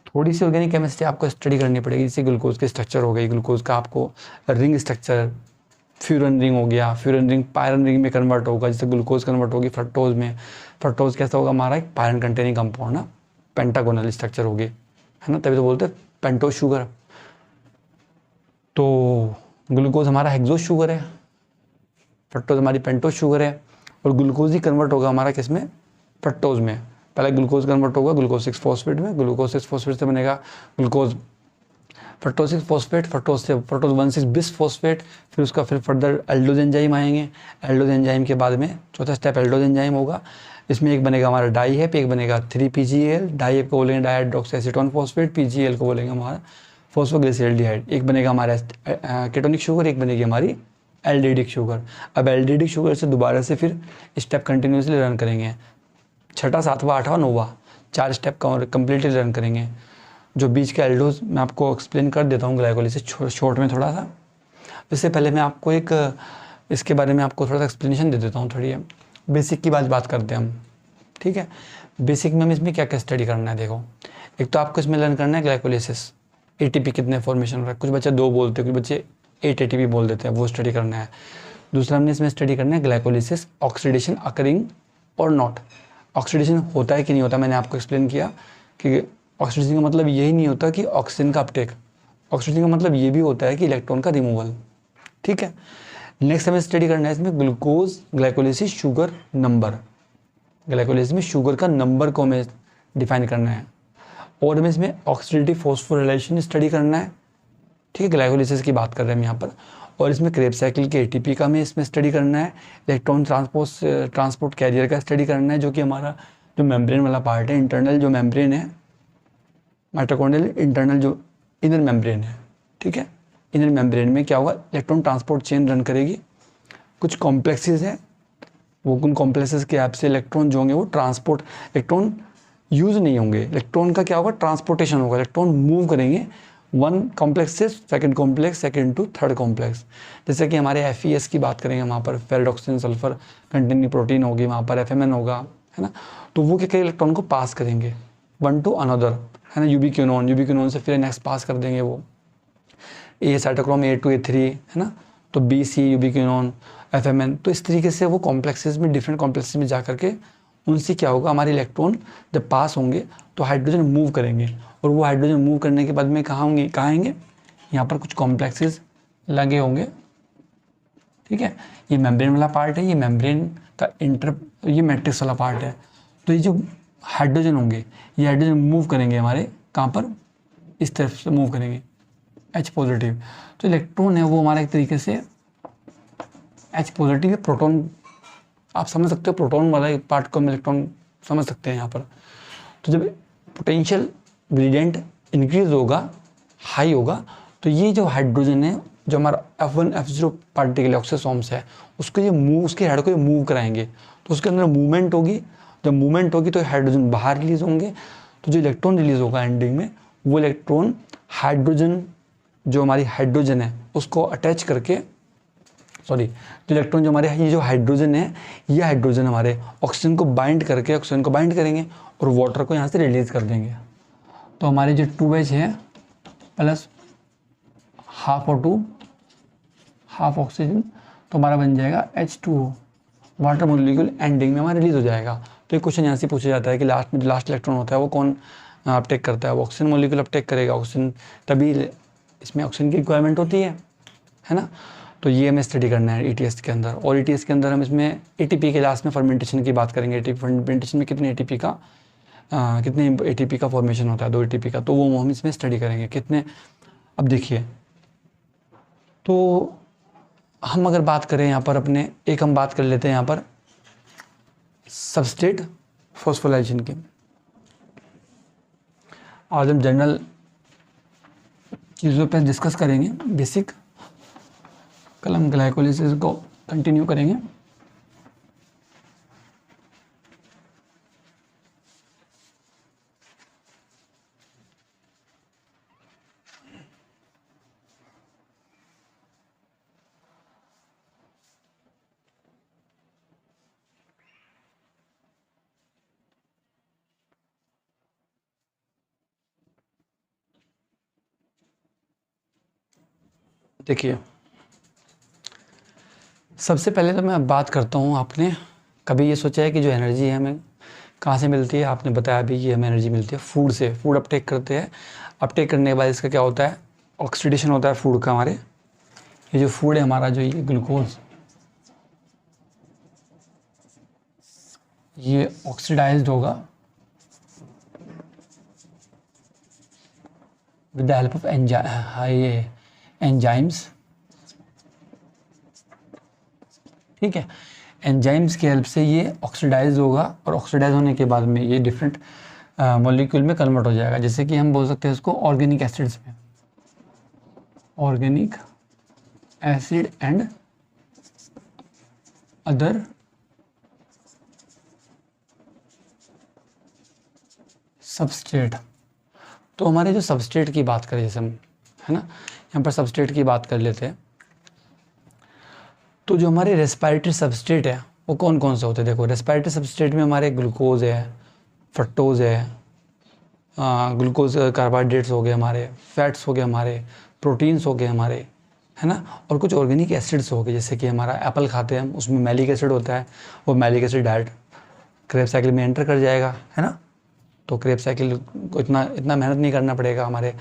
थोड़ी सी ऑर्गेनिक केमिस्ट्री आपको स्टडी करनी पड़ेगी, जैसे ग्लूकोज की स्ट्रक्चर हो गई, ग्लूकोज का आपको रिंग स्ट्रक्चर, फ्यूरन रिंग हो गया, फ्यूरन रिंग पायरन रिंग में कन्वर्ट होगा, जैसे ग्लूकोज कन्वर्ट होगी फ्रक्टोज में। फ्रक्टोज कैसा होगा हमारा, एक पायरन कंटेनिंग कंपाउंड ना, पेंटागोनल स्ट्रक्चर होगी, है ना, तभी तो बोलते हैं पेंटोज शुगर। तो ग्लूकोज हमारा हेक्सोज शुगर है, फ्रक्टोज हमारी पेंटोज शुगर है, और ग्लूकोज ही कन्वर्ट होगा हमारा किसमें, फ्रक्टोज में। पहले ग्लूकोज कन्वर्ट होगा ग्लूकोज 6 फॉस्फेट में, ग्लूकोज 6 फॉस्फेट से बनेगा glucose fructose 6 phosphate, fructose 1,6 bis phosphate, फिर उसका फिर फर्दर एल्डोज एंजाइम आएंगे। एल्डोज एंजाइम के बाद में चौथा स्टेप एल्डोज एंजाइम होगा। इसमें एक बनेगा हमारा डाईहेप, एक बनेगा 3PGAL। डाईहेप को बोलेंगे डाइहाइड्रोक्सीएसीटोन फॉस्फेट, PGAL को बोलेंगे हमारा फॉस्फोग्लिसरॉल्डिहाइड। एक बनेगा हमारा केटोनिक शुगर, एक बनेगी हमारी एल्डिडिक शुगर। अब एल्डिडिक शुगर से दोबारा से फिर स्टेप कंटिन्यूसली रन करेंगे, 6वां 7वां 8वां 9वां 4 स्टेप कंप्लीटली रन करेंगे। जो बीच के एल्डोज मैं आपको एक्सप्लेन कर देता हूँ ग्लाइकोलिसिस शॉर्ट में थोड़ा सा। इससे पहले मैं आपको एक इसके बारे में आपको थोड़ा सा एक्सप्लेनेशन दे देता हूँ। थोड़ी बेसिक की बात करते हैं हम, ठीक है। बेसिक में हम इसमें क्या क्या स्टडी करना है, देखो एक तो आपको इसमें लर्न करना है ग्लाइकोलिसिस, ATP कितने फॉर्मेशन हो रहा है। कुछ बच्चे 2 बोलते हैं, कुछ बच्चे 8 ATP बोल देते हैं, वो स्टडी करना है। दूसरा हमने इसमें स्टडी करना है ग्लाइकोलिसिस ऑक्सीडेशन अकरिंग और नॉट। ऑक्सीडेशन होता है कि नहीं होता, मैंने आपको एक्सप्लेन किया कि ऑक्सीडेशन का मतलब यही नहीं होता कि ऑक्सीजन का अपटेक, ऑक्सीडेशन का मतलब ये भी होता है कि इलेक्ट्रॉन का रिमूवल, ठीक है। नेक्स्ट हमें स्टडी करना है इसमें glucose glycolysis sugar number. Glycolysis में शुगर का नंबर को हमें डिफाइन करना है, और हमें इसमें ऑक्सीडेटिव फॉस्फोराइलेशन स्टडी करना है, ठीक है। ग्लाइकोलिसिस की बात कर रहे हैं हम यहाँ पर। और इसमें क्रेब्स साइकिल के ATP का हमें इसमें स्टडी करना है। इलेक्ट्रॉन ट्रांसपोर्ट कैरियर का स्टडी करना है, जो कि हमारा जो मेम्ब्रेन वाला पार्ट है, इंटरनल जो मेम्ब्रेन है, माइटोकॉन्ड्रियल इंटरनल जो इनर मेम्ब्रेन है, ठीक है। इनर मेम्ब्रेन में क्या होगा, इलेक्ट्रॉन ट्रांसपोर्ट चेन रन करेगी। कुछ कॉम्प्लेक्सेस हैं, वो उन कॉम्प्लेक्सेस के ऐप से इलेक्ट्रॉन जो होंगे वो इलेक्ट्रॉन यूज़ नहीं होंगे। इलेक्ट्रॉन का क्या होगा, ट्रांसपोर्टेशन होगा, इलेक्ट्रॉन मूव करेंगे वन कॉम्प्लेक्स से second complex, second to third complex. जैसे कि हमारे FeS की बात करेंगे, वहाँ पर ferric oxygen sulphur containing protein होगी, वहाँ पर FMN होगा, है ना। तो वो क्या इलेक्ट्रॉन को पास करेंगे वन टू अनदर, है ना, यूबिक्विनोन से फिर नेक्स्ट पास कर देंगे वो ए साइटोक्रोम A to A3, है ना। तो BC यूबिक्विनोन, FMN, तो इस तरीके से वो कॉम्प्लेक्सेस में, डिफरेंट कॉम्प्लेक्सेस में जा करके उनसे क्या होगा, हमारे इलेक्ट्रॉन जब पास होंगे तो हाइड्रोजन मूव करेंगे, और वो हाइड्रोजन मूव करने के बाद में कहाँ होंगे, कहाँ आएंगे, यहाँ पर कुछ कॉम्प्लेक्सेस लगे होंगे, ठीक है। ये मेम्ब्रेन वाला पार्ट है, ये मेम्ब्रेन का ये मैट्रिक्स वाला पार्ट है। तो ये जो हाइड्रोजन होंगे, ये हाइड्रोजन मूव करेंगे हमारे कहाँ पर, इस तरफ से मूव करेंगे H पॉजिटिव। तो इलेक्ट्रॉन है वो हमारा एक तरीके से H पॉजिटिव है, प्रोटॉन आप समझ सकते हो, प्रोटॉन वाला पार्ट को हम इलेक्ट्रॉन समझ सकते हैं यहाँ पर। तो जब पोटेंशियल ग्रेडियंट इंक्रीज होगा, हाई होगा, तो ये जो हाइड्रोजन है, जो हमारा F1 F0 पार्टिकल ऑक्सीसोम्स है, उसको ये मूव, उसके हेड को ये मूव कराएंगे, तो उसके अंदर मूवमेंट होगी। जब मूवमेंट होगी तो हाइड्रोजन बाहर रिलीज होंगे, तो जो इलेक्ट्रॉन रिलीज होगा एंडिंग में, वो इलेक्ट्रॉन हाइड्रोजन, जो हमारी हाइड्रोजन है उसको अटैच करके, सॉरी, जो इलेक्ट्रॉन जो हमारे, ये जो हाइड्रोजन है, ये हाइड्रोजन हमारे ऑक्सीजन को बाइंड करके, ऑक्सीजन को बाइंड करेंगे और वाटर को यहाँ से रिलीज कर देंगे। तो हमारे जो 2H है प्लस हाफ और 2 हाफ ऑक्सीजन, तो हमारा बन जाएगा H2O, वाटर मोलिक्यूल एंडिंग में हमारा रिलीज हो जाएगा। तो एक क्वेश्चन यहाँ से पूछा जाता है कि लास्ट में जो लास्ट इलेक्ट्रॉन होता है वो कौन अपटेक करता है, वो ऑक्सीजन मोलिक्यूल अपटेक करेगा, ऑक्सीजन, तभी इसमें ऑक्सीजन की रिक्वायरमेंट होती है ना। तो ये हमें स्टडी करना है ETS के अंदर। और ETS के अंदर हम इसमें ATP के लास्ट में फर्मेंटेशन की बात करेंगे। ATP फर्मेंटेशन में कितने ATP का फॉर्मेशन होता है, 2 ATP का, तो वो हम इसमें स्टडी करेंगे कितने। अब देखिए, तो हम अगर बात करें यहाँ पर अपने, एक हम बात कर लेते हैं यहाँ पर सबस्ट्रेट फॉस्फोराइलेशन की। आज हम जनरल चीज़ों पर डिस्कस करेंगे, बेसिक, कल हम ग्लाइकोलिसिस को कंटिन्यू करेंगे। देखिए, सबसे पहले तो मैं बात करता हूँ, आपने कभी ये सोचा है कि जो एनर्जी है हमें कहाँ से मिलती है? आपने बताया अभी कि हमें एनर्जी मिलती है फूड से। फूड अपटेक करते हैं, अपटेक करने के बाद इसका क्या होता है, ऑक्सीडेशन होता है फूड का। हमारे ये जो फूड है हमारा, जो ये ग्लूकोज, ये ऑक्सीडाइज्ड होगा with the help of enzymes, ठीक है। एंजाइम्स की हेल्प से ये ऑक्सीडाइज होगा, और ऑक्सीडाइज होने के बाद में ये डिफरेंट मॉलिक्यूल में कन्वर्ट हो जाएगा। जैसे कि हम बोल सकते हैं इसको ऑर्गेनिक एसिड्स में, organic acid and other substrate. तो हमारे जो सबस्ट्रेट की बात करें, जैसे हम, है ना, यहाँ पर सबस्ट्रेट की बात कर लेते हैं। तो जो हमारे रेस्पिरेटरी सबस्ट्रेट है वो कौन कौन से होते हैं? देखो, रेस्पिरेटरी सबस्ट्रेट में हमारे ग्लूकोज है, फ्रक्टोज है, ग्लूकोज कार्बोहाइड्रेट्स हो गए हमारे, फैट्स हो गए हमारे, प्रोटीन्स हो गए हमारे, है ना, और कुछ ऑर्गेनिक एसिड्स हो गए। जैसे कि हमारा एप्पल खाते हैं हम, उसमें मैलिक एसिड होता है, वो malic acid direct Krebs cycle में एंटर कर जाएगा, है ना। तो क्रेब्स साइकिल को इतना मेहनत नहीं करना पड़ेगा हमारे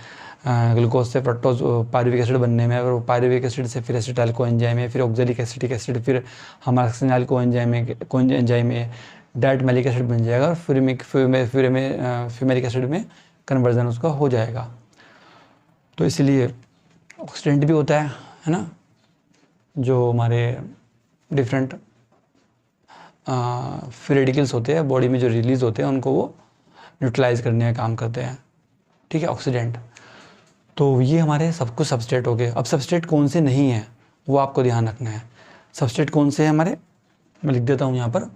ग्लूकोज से फ्रक्टोज पायरुविक एसिड बनने में, और पायरुविक एसिड से फिर एसिटाइल कोएंजाइम है, फिर ऑक्सैलिक एसिटिक एसिड, फिर हमारा सक्सिनाइल कोएंजाइम है, डायरेक्ट मैलिक एसिड बन जाएगा, और फ्यूमेरिक एसिड में कन्वर्जन उसका हो जाएगा। तो इसलिए ऑक्सीडेंट भी होता है ना, जो हमारे डिफरेंट फ्री रेडिकल्स होते हैं बॉडी में जो रिलीज होते हैं, उनको वो न्यूट्रलाइज करने का काम करते हैं, ठीक है, ऑक्सीडेंट। तो ये हमारे सब कुछ सबस्ट्रेट हो गए। अब सबस्ट्रेट कौन से नहीं है वो आपको ध्यान रखना है। सबस्ट्रेट कौन से हैं हमारे, मैं लिख देता हूँ यहाँ पर,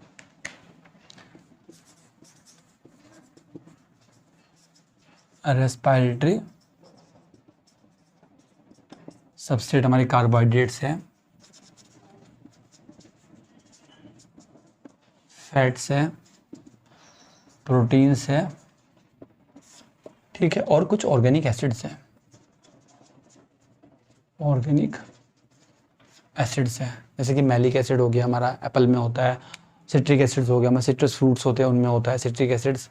रेस्पिरेटरी सबस्ट्रेट हमारे कार्बोहाइड्रेट्स है, फैट्स है, प्रोटीन्स है, ठीक है, और कुछ ऑर्गेनिक एसिड्स हैं, ऑर्गेनिक एसिड्स हैं, जैसे कि मैलिक एसिड हो गया हमारा एप्पल में होता है, सिट्रिक एसिड्स हो गया हमारे सिट्रस फ्रूट्स होते हैं उनमें होता है सिट्रिक एसिड्स,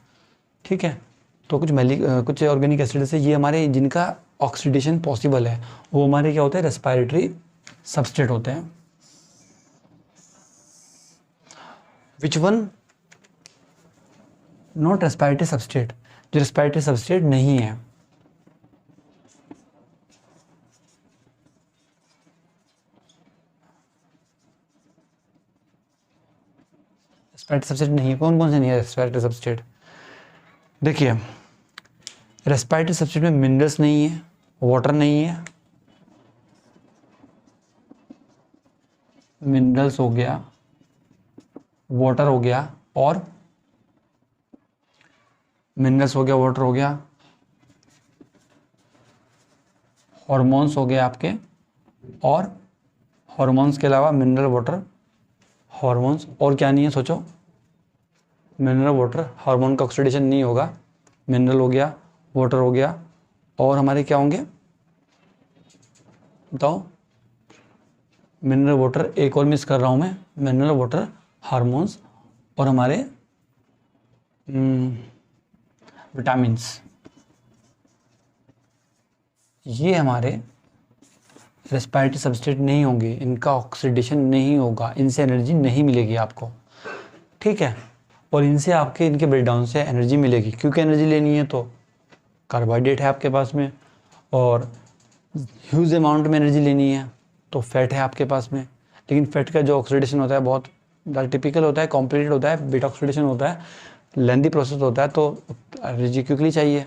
ठीक है। तो कुछ ऑर्गेनिक एसिड्स है ये हमारे जिनका ऑक्सीडेशन पॉसिबल है, वो हमारे क्या होते हैं, रेस्पिरेटरी सबस्ट्रेट होते हैं। Which one not respiratory substrate, जो रेस्पिरेटरी सबस्ट्रेट नहीं है, रेस्पिरेटरी सबस्ट्रेट नहीं है। कौन कौन से नहीं है रेस्पिरेटरी सबस्ट्रेट? देखिए, रेस्पिरेटरी सबस्ट्रेट में मिनरल्स नहीं है, वाटर नहीं है, मिनरल्स हो गया, वाटर हो गया, और मिनरल्स हो गया, वाटर हो गया, हॉर्मोन्स हो गए आपके, और हॉर्मोन्स के अलावा मिनरल, वाटर, हॉर्मोन्स, और क्या नहीं है सोचो? मिनरल, वाटर, हार्मोन का ऑक्सीडेशन नहीं होगा, मिनरल हो गया, वाटर हो गया, और हमारे क्या होंगे बताओ? मिनरल, वाटर, एक और मिस कर रहा हूं मैं, मिनरल, वाटर, हार्मोन्स, और हमारे विटामिन्स। ये हमारे रेस्पिरेटरी सबस्ट्रेट नहीं होंगे, इनका ऑक्सीडेशन नहीं होगा, इनसे एनर्जी नहीं मिलेगी आपको, ठीक है। और इनसे आपके इनके ब्रेकडाउन से एनर्जी मिलेगी, क्योंकि एनर्जी लेनी है तो कार्बोहाइड्रेट है आपके पास में, और ह्यूज अमाउंट में एनर्जी लेनी है तो फैट है आपके पास में। लेकिन फैट का जो ऑक्सीडेशन होता है बहुत टिपिकल होता है, कॉम्प्लिकेटेड होता है, बीटा ऑक्सीडेशन होता है, लेंदी प्रोसेस होता है, तो एनर्जी क्विकली चाहिए।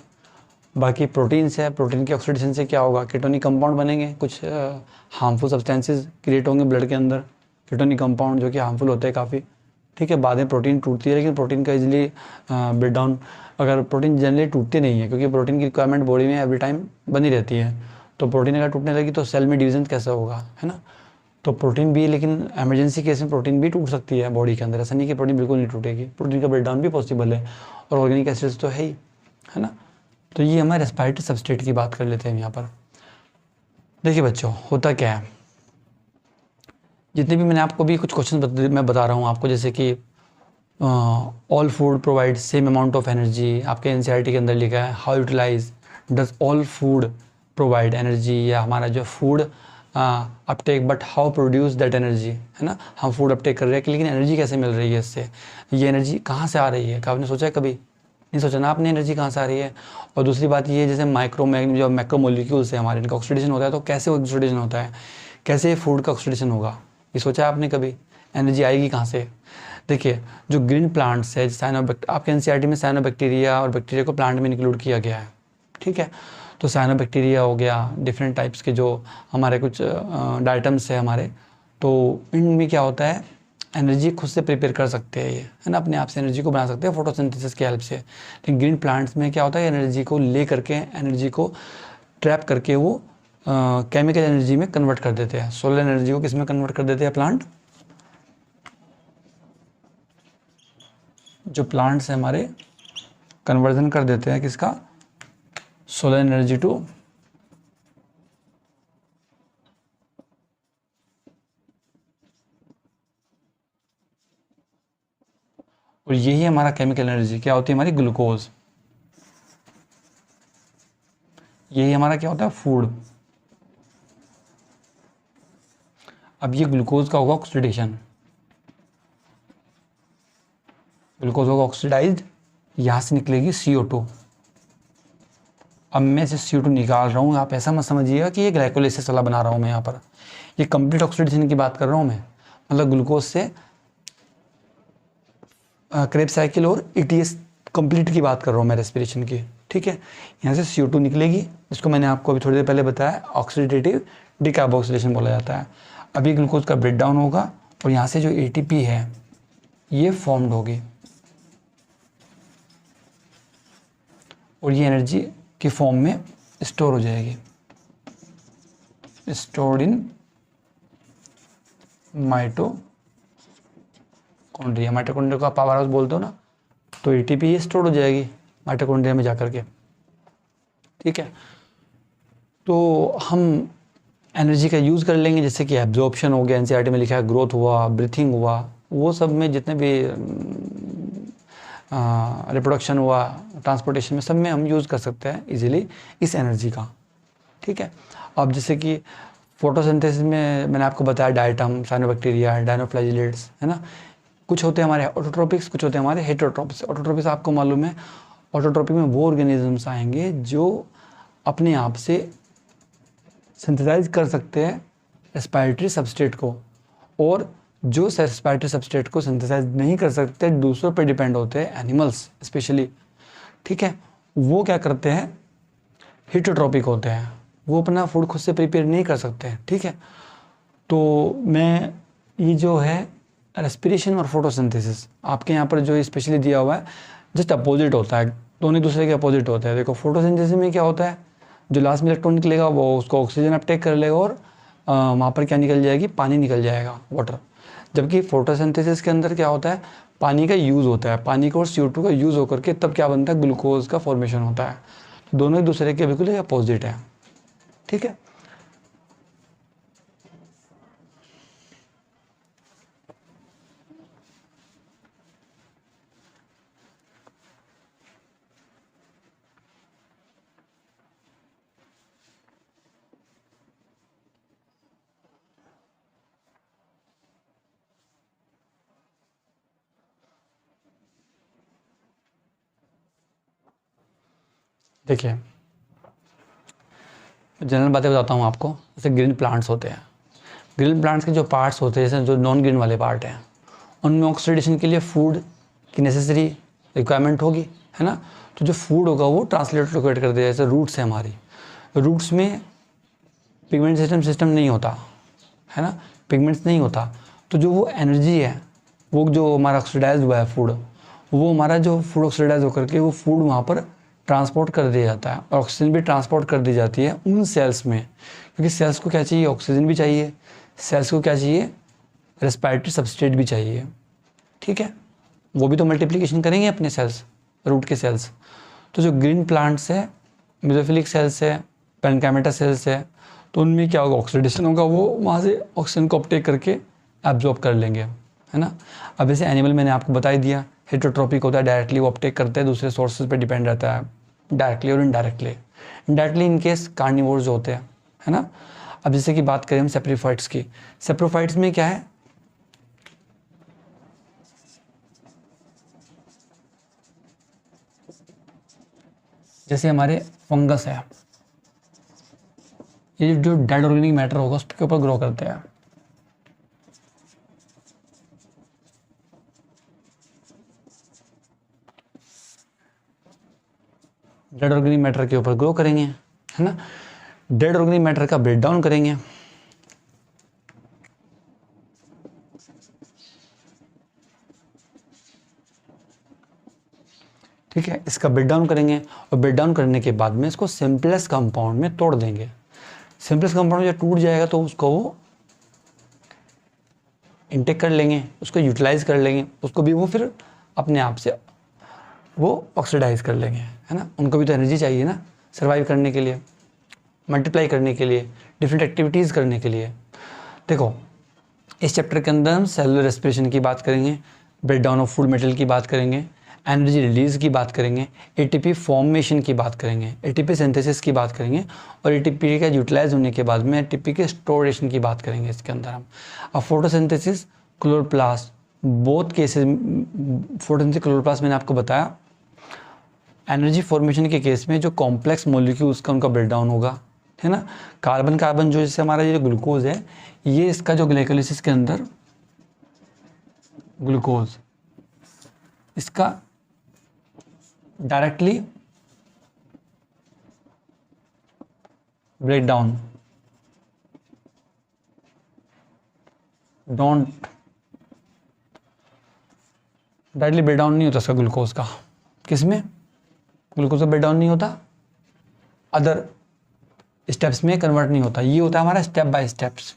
बाकी प्रोटीन्स है, प्रोटीन के ऑक्सीडेशन से क्या होगा, कीटोनिक कंपाउंड बनेंगे, कुछ हार्मफुल सब्सटेंसेस क्रिएट होंगे ब्लड के अंदर, कीटोनिक कंपाउंड जो कि हार्मफुल होते हैं काफ़ी, ठीक है। बाद में प्रोटीन टूटती है, लेकिन प्रोटीन का इजीली ब्रेक डाउन, अगर प्रोटीन जनरली टूटती नहीं है, क्योंकि प्रोटीन की रिक्वायरमेंट बॉडी में एवरी टाइम बनी रहती है, तो प्रोटीन अगर टूटने लगी तो सेल में डिवीजन कैसे होगा, है ना। तो प्रोटीन भी, लेकिन एमरजेंसी केस में प्रोटीन भी टूट सकती है बॉडी के अंदर, ऐसा नहीं कि प्रोटीन बिल्कुल नहीं टूटेगी, प्रोटीन का ब्रेक डाउन भी पॉसिबल है, और ऑर्गेनिक एसिड्स तो है ही, है ना। तो ये हमारे रेस्पिरेटरी सबस्ट्रेट की बात कर लेते हैं यहाँ पर। देखिए बच्चों, होता क्या है, जितने भी मैंने आपको भी कुछ क्वेश्चन मैं बता रहा हूँ आपको, जैसे कि all food provide same amount of energy, आपके एनसीईआरटी के अंदर लिखा है how utilise does all food provide energy, या हमारा जो food uptake but how produce that energy, है ना। हम फूड अपटेक कर रहे हैं, लेकिन एनर्जी कैसे मिल रही है इससे, ये एनर्जी कहाँ से आ रही है, आपने सोचा है कभी? नहीं सोचा ना आपने, एनर्जी कहाँ से आ रही है। और दूसरी बात ये है, जैसे जो मैक्रोमोलिक्यूल्स है हमारे, इनका ऑक्सीडेशन होता है, तो कैसे ऑक्सीडेशन होता है, कैसे फूड का ऑक्सीडेशन होगा, ये सोचा है आपने कभी? एनर्जी आएगी कहाँ से? देखिए, जो ग्रीन प्लांट्स है, आपके एनसीईआरटी में साइनोबैक्टीरिया और बैक्टीरिया को प्लांट में इंक्लूड किया गया है, ठीक है। तो साइनोबैक्टीरिया हो गया, डिफरेंट टाइप्स के जो हमारे कुछ डाइटम्स है हमारे, तो इनमें क्या होता है, एनर्जी खुद से प्रिपेयर कर सकते हैं ये, है ना, अपने आप से एनर्जी को बना सकते हैं फोटोसिंथेसिस की हेल्प से। लेकिन ग्रीन प्लांट्स में क्या होता है, एनर्जी को ले करके, एनर्जी को ट्रैप करके वो केमिकल एनर्जी में कन्वर्ट कर देते हैं। सोलर एनर्जी को किस में कन्वर्ट कर देते हैं प्लांट? जो प्लांट्स हैं हमारे, कन्वर्जन कर देते हैं किसका? सोलर एनर्जी टू और यही हमारा केमिकल एनर्जी क्या होती है, हमारी ग्लूकोज। यही हमारा क्या होता है, फूड। अब ये ग्लूकोज का होगा ऑक्सीडेशन, ग्लूकोज होगा ऑक्सीडाइज्ड, यहाँ से निकलेगी CO2। अब मैं इसे CO2 निकाल रहा हूँ, आप ऐसा मत समझिएगा कि ये ग्लाइकोलाइसिस वाला बना रहा हूँ मैं यहाँ पर, ये कंप्लीट ऑक्सीडेशन की बात कर रहा हूँ मैं, मतलब ग्लूकोज से क्रेब साइकिल और ETS कंप्लीट की बात कर रहा हूँ मैं, रेस्पिरेशन की, ठीक है। यहाँ से CO2 निकलेगी, जिसको मैंने आपको अभी थोड़ी देर पहले बताया, ऑक्सीडेटिव डिकार्बोक्सिलेशन बोला जाता है। अभी ग्लूकोज का ब्रेक डाउन होगा, और यहाँ से जो ATP है ये फॉर्म्ड होगी, और ये एनर्जी की फॉर्म में स्टोर हो जाएगी। stored in mitochondria. माइटोकॉन्ड्रिया को आप पावर हाउस बोलते हो ना, तो एटीपी ये स्टोर हो जाएगी माइटोकॉन्ड्रिया में जाकर के, ठीक है। तो हम एनर्जी का यूज़ कर लेंगे, जैसे कि एब्जॉर्प्शन हो गया, एनसीईआरटी में लिखा है, ग्रोथ हुआ, ब्रीथिंग हुआ, वो सब में जितने भी रिप्रोडक्शन हुआ, ट्रांसपोर्टेशन में, सब में हम यूज़ कर सकते हैं इजीली इस एनर्जी का, ठीक है। अब जैसे कि फोटोसिंथेसिस में मैंने आपको बताया डायटम, साइनोबैक्टीरिया, डायनोफ्लैजिलेट्स, है ना। कुछ होते हैं हमारे ऑटोट्रोपिक्स, कुछ होते हैं हमारे हेटेरोट्रोपिक्स। ऑटोट्रोपिक्स आपको मालूम है, ऑटोट्रोपिक में वो ऑर्गेनिजम्स आएंगे जो अपने आप से सिंथेसाइज कर सकते हैं रेस्पिरेटरी सबस्ट्रेट को, और जो रेस्पिरेटरी सबस्ट्रेट को सिंथेसाइज नहीं कर सकते, दूसरों पर डिपेंड होते हैं, एनिमल्स स्पेशली, ठीक है, वो क्या करते हैं, हेटेरोट्रोपिक होते हैं, वो अपना फूड खुद से प्रिपेयर नहीं कर सकते, ठीक है। तो मैं ये जो है रेस्पिरेशन और फोटोसिंथेसिस आपके यहाँ पर जो स्पेशली दिया हुआ है, जस्ट अपोजिट होता है, दोनों दूसरे के अपोजिट होते हैं। देखो फोटोसिंथेसिस में क्या होता है, जो लास्ट में इलेक्ट्रॉन निकलेगा वो उसको ऑक्सीजन अपटेक कर लेगा और वहाँ पर क्या निकल जाएगी, पानी निकल जाएगा, वाटर। जबकि फोटोसिंथेसिस के अंदर क्या होता है, पानी का यूज़ होता है, पानी का और CO2 का यूज़ होकर के तब क्या बनता है, ग्लूकोज का फॉर्मेशन होता है। दोनों एक दूसरे के बिल्कुल अपोजिट है, ठीक है। देखिए जनरल बातें बताता हूँ आपको। जैसे ग्रीन प्लांट्स होते हैं, ग्रीन प्लांट्स के जो पार्ट्स होते हैं, जैसे जो नॉन ग्रीन वाले पार्ट हैं, उनमें ऑक्सीडेशन के लिए फूड की नेसेसरी रिक्वायरमेंट होगी, है ना। तो जो फूड होगा वो ट्रांसलेट कर दिया। जैसे रूट्स है हमारी, रूट्स में पिगमेंट सिस्टम नहीं होता, है ना, पिगमेंट्स नहीं होता, तो जो वो एनर्जी है, वो जो हमारा ऑक्सीडाइज हुआ है फूड, वो हमारा जो फूड ऑक्सीडाइज होकर के वो फूड वहाँ पर ट्रांसपोर्ट कर दिया जाता है, और ऑक्सीजन भी ट्रांसपोर्ट कर दी जाती है उन सेल्स में, क्योंकि सेल्स को क्या चाहिए, ऑक्सीजन भी चाहिए, सेल्स को क्या चाहिए, रेस्पिरेटरी सबस्ट्रेट भी चाहिए, ठीक है। वो भी तो मल्टीप्लिकेशन करेंगे अपने सेल्स, रूट के सेल्स। तो जो ग्रीन प्लांट्स है, मेसोफिलिक सेल्स है, पेनकामेटा सेल्स है, तो उनमें क्या होगा, ऑक्सीडेशन होगा, वो वहाँ से ऑक्सीजन को अपटेक करके एब्जॉर्ब कर लेंगे, है ना। अब जैसे एनिमल मैंने आपको बता ही दिया, हेटेरोट्रोपिक होता है, डायरेक्टली वो अपटेक करते हैं, दूसरे सोर्सेज पे डिपेंड रहता है, डायरेक्टली और इनडायरेक्टली इन केस कार्निवोर्स होते हैं, है ना। अब जैसे कि बात करें हम सेप्रोफाइट्स की, सेप्रोफाइट्स में क्या है, जैसे हमारे फंगस है, ये जो डेड ऑर्गेनिक मैटर होगा उसके ऊपर ग्रो करते हैं, डेड ऑर्गेनिक मैटर के ऊपर ग्रो करेंगे, है ना। डेड ऑर्गेनिक मैटर का ब्रेक डाउन करेंगे, ठीक है, इसका ब्रेक डाउन करेंगे, और ब्रेक डाउन करने के बाद में इसको सिंपलेस्ट कंपाउंड में तोड़ देंगे। सिंपलेस्ट कंपाउंड जब टूट जाएगा तो उसको वो इंटेक कर लेंगे, उसको यूटिलाइज कर लेंगे, उसको भी वो फिर अपने आप से वो ऑक्सीडाइज कर लेंगे, है ना। उनको भी तो एनर्जी चाहिए ना सर्वाइव करने के लिए, मल्टीप्लाई करने के लिए, डिफरेंट एक्टिविटीज़ करने के लिए। देखो इस चैप्टर के अंदर हम सेलुलर रेस्पिरेशन की बात करेंगे, break down of food metal की बात करेंगे, एनर्जी रिलीज की बात करेंगे, एटीपी फॉर्मेशन की बात करेंगे, एटीपी सिंथेसिस की बात करेंगे, और एटीपी का यूटिलाइज होने के बाद में एटीपी के स्टोरेशन की बात करेंगे इसके अंदर हम। अब photosynthesis, chloroplast, both cases, photosynthesis chloroplast मैंने आपको बताया, एनर्जी फॉर्मेशन के केस में जो कॉम्प्लेक्स मॉलिक्यूल्स का उनका ब्रेक डाउन होगा, है ना। कार्बन कार्बन जो जैसे हमारा ये ग्लूकोज है, ये इसका जो ग्लाइकोलाइसिस के अंदर ग्लूकोज इसका directly break down directly break down नहीं होता इसका ग्लूकोज का, किसमें, ग्लूकोज का ब्रेक डाउन नहीं होता, अदर स्टेप्स में कन्वर्ट नहीं होता, ये होता है हमारा स्टेप बाय स्टेप्स।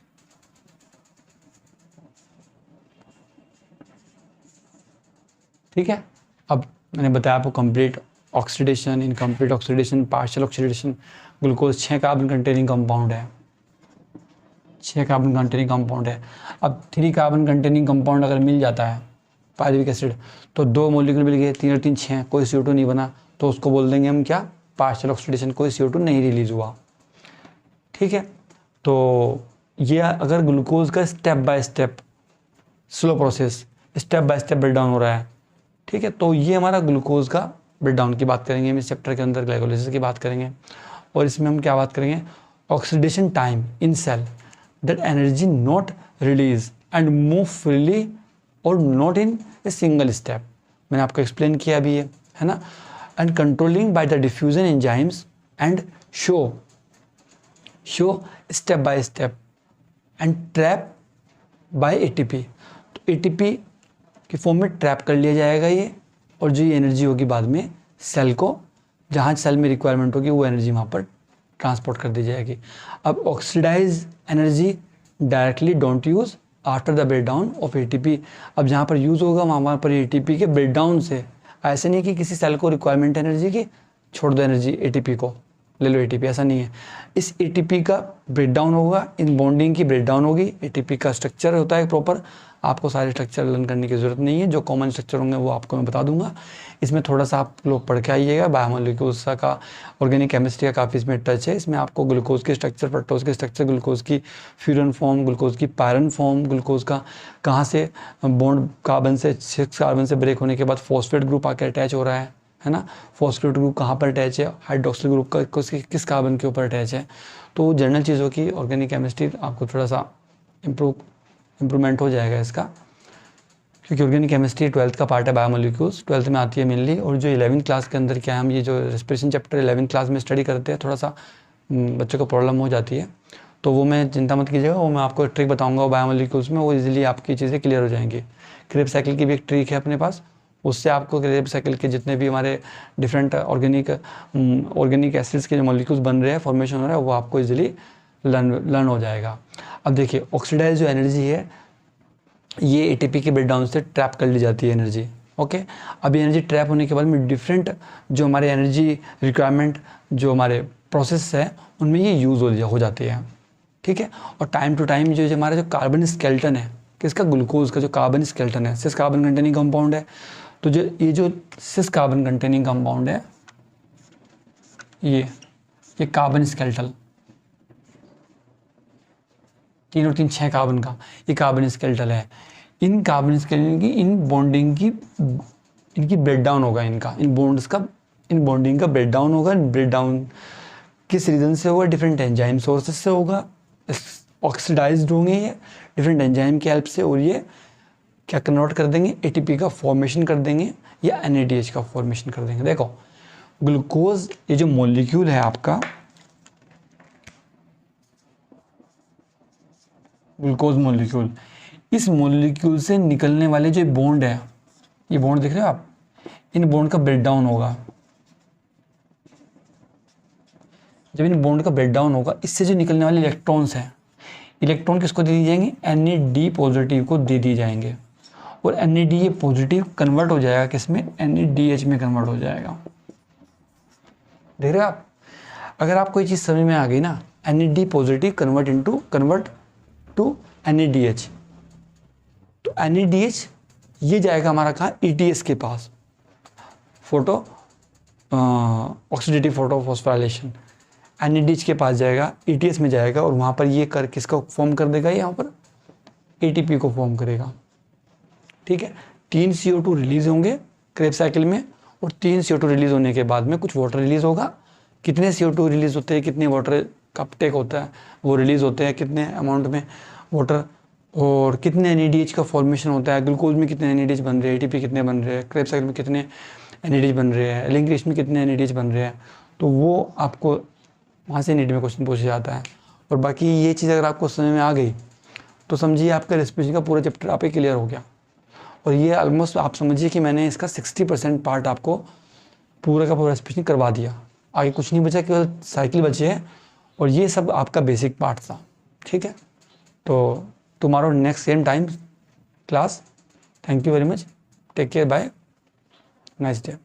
ठीक है, अब मैंने बताया आपको complete oxidation, incomplete oxidation, partial oxidation. Glucose 6 carbon containing compound है, 6 कार्बन कंटेनिंग कंपाउंड है। अब 3 कार्बन कंटेनिंग कंपाउंड अगर मिल जाता है पायरुविक एसिड, तो 2 मॉलिक्यूल मिल गए, 3 और 3 6, कोई CO2 नहीं बना, तो उसको बोल देंगे हम क्या, पार्शियल ऑक्सीडेशन, कोई CO2 नहीं रिलीज हुआ। ठीक है, तो ये अगर ग्लूकोज का step by step slow process, step by step break down हो रहा है, ठीक है, तो ये हमारा ग्लूकोज का ब्रेक डाउन की बात करेंगे हम इस चैप्टर के अंदर, ग्लाइकोलाइसिस की बात करेंगे। और इसमें हम क्या बात करेंगे, oxidation time in cell that energy not release and move freely और not in a single step. मैंने आपको एक्सप्लेन किया अभी ये, है ना। And controlling by the diffusion enzymes and show step by step and trap by ATP. तो ATP की फॉर्म में ट्रैप कर लिया जाएगा ये, और जो ये एनर्जी होगी बाद में सेल को, जहाँ सेल में रिक्वायरमेंट होगी वो एनर्जी वहाँ पर ट्रांसपोर्ट कर दी जाएगी। अब oxidise energy directly don't use after the break down of ATP. अब जहाँ पर यूज़ होगा वहाँ पर एटीपी के ब्रेक डाउन से, ऐसे नहीं कि किसी सेल को रिक्वायरमेंट एनर्जी की, छोड़ दो एनर्जी एटीपी को, ले लो एटीपी, ऐसा नहीं है। इस एटीपी का ब्रेक डाउन होगा, इन बॉन्डिंग की ब्रेक डाउन होगी। एटीपी का स्ट्रक्चर होता है प्रॉपर, आपको सारे स्ट्रक्चर लर्न करने की ज़रूरत नहीं है, जो कॉमन स्ट्रक्चर होंगे वो आपको मैं बता दूंगा। इसमें थोड़ा सा आप लोग पढ़ के आइएगा, बायोमोलिक्यूल्स का, ऑर्गेनिक केमिस्ट्री का काफ़ी इसमें टच है। इसमें आपको ग्लूकोज के स्ट्रक्चर, फ्रक्टोज के स्ट्रक्चर, ग्लूकोज की फ्यूरन फॉर्म, ग्लूकोज की पायरन फॉर्म, ग्लूकोज का कहाँ से बॉन्ड कार्बन से 6 कार्बन से ब्रेक होने के बाद फॉस्फेट ग्रुप आकर अटैच हो रहा है ना। फॉस्फेट ग्रुप कहाँ पर अटैच है, हाइड्रोक्सिल ग्रुप का किस कार्बन के ऊपर अटैच है। तो जनरल चीज़ों की ऑर्गेनिक केमिस्ट्री आपको थोड़ा सा इम्प्रूवमेंट हो जाएगा इसका, क्योंकि ऑर्गेनिक केमिस्ट्री 12th का पार्ट है, बायोमोलिक्यूल्स 12th में आती है मेनली। और जो 11th क्लास के अंदर क्या है, हम ये जो रेस्पिरेशन चैप्टर 11th क्लास में स्टडी करते हैं, थोड़ा सा बच्चों को प्रॉब्लम हो जाती है, तो वो मैं चिंता मत कीजिएगा, वो मैं आपको एक ट्रिक बताऊंगा बायोमोलिक्यूल्स में, वो इजीली आपकी चीज़ें क्लियर हो जाएंगी। क्रेब्स साइकिल की भी एक ट्रिक है अपने पास, उससे आपको क्रेब्स साइकिल के जितने भी हमारे डिफरेंट ऑर्गेनिक एसिड्स के जो मॉलिक्यूल्स बन रहे हैं, फॉर्मेशन हो रहा है, वो आपको इजीली लर्न हो जाएगा। अब देखिए, ऑक्सीडाइज जो एनर्जी है ये एटीपी के ब्रेकडाउन से ट्रैप कर ली जाती है एनर्जी। ओके, अब ये एनर्जी ट्रैप होने के बाद में डिफरेंट जो हमारे एनर्जी रिक्वायरमेंट जो हमारे प्रोसेस है उनमें ये यूज़ हो जाती है। ठीक है, और टाइम टू टाइम जो हमारा जो कार्बन स्केलेटन है, किसका, ग्लूकोज का जो कार्बन स्केलेटन है, 6 कार्बन कंटेनिंग कंपाउंड है, तो जो 6 कार्बन कंटेनिंग कंपाउंड है, ये कार्बन स्केलेटन, 3 और 3 6 कार्बन का ये कार्बन स्केलेटन है। इन कार्बन स्केलेटन की इन बॉन्डिंग की इनकी ब्रेकडाउन होगा, इनका इन बॉन्डिंग का ब्रेकडाउन होगा। ब्रेकडाउन किस रीज़न से होगा, डिफरेंट एंजाइम सोर्सेस से होगा, ऑक्सीडाइज्ड होंगे ये डिफरेंट एंजाइम की हेल्प से, और ये क्या कन्वर्ट कर देंगे, एटीपी का फॉर्मेशन कर देंगे या NADH का फॉर्मेशन कर देंगे। देखो ग्लूकोज ये जो मॉलिक्यूल है आपका, ग्लूकोज मॉलिक्यूल, इस मॉलिक्यूल से निकलने वाले जो बॉन्ड है, ये बॉन्ड देख रहे हो आप, इन बॉन्ड का ब्रेकडाउन होगा। जब इन बॉन्ड का ब्रेकडाउन होगा, इससे जो निकलने वाले इलेक्ट्रॉन्स हैं, इलेक्ट्रॉन किसको दे दिए जाएंगे, NAD पॉजिटिव को दे दिए जाएंगे, और NAD ये पॉजिटिव कन्वर्ट हो जाएगा किसमें, NADH में कन्वर्ट हो जाएगा। देख रहे हो आप, अगर आपको ये चीज़ समझ में आ गई ना, NAD positive convert to NADH, तो NADH ये जाएगा हमारा कहाँ, ETS के पास, ऑक्सीडेटिव फोटोफॉस्फोराइलेशन, NADH के पास जाएगा, ETS में जाएगा, और वहाँ पर ये किसको फॉर्म कर देगा, यहाँ पर ATP को फॉर्म करेगा। ठीक है, 3 CO2 रिलीज होंगे क्रेब्स साइकिल में, और 3 CO2 रिलीज होने के बाद में कुछ वाटर रिलीज होगा। कितने CO2 रिलीज होते हैं, कितने वाटर का अपटेक होता है, वो रिलीज होते हैं कितने अमाउंट में वाटर, और कितने NADH का फॉर्मेशन होता है, ग्लूकोज में कितने NADH बन रहे हैं, ATP कितने बन रहे हैं, क्रेब्स साइकिल में कितने NADH बन रहे हैं, लिंक्रेज में कितने NADH बन रहे हैं, तो वो आपको वहाँ से NAD में क्वेश्चन पूछा जाता है। और बाकी ये चीज़ अगर आपको समझ में आ गई तो समझिए आपका रेस्पिरेशन का पूरा चैप्टर आप ही क्लियर हो गया। और ये ऑलमोस्ट आप समझिए कि मैंने इसका 60% पार्ट आपको पूरा का पूरा रेस्पिरेशन करवा दिया, आगे कुछ नहीं बचा, केवल साइकिल बचे है और ये सब आपका बेसिक पार्ट था, ठीक है। तो tomorrow next same time class. Thank you very much, take care, bye, nice day.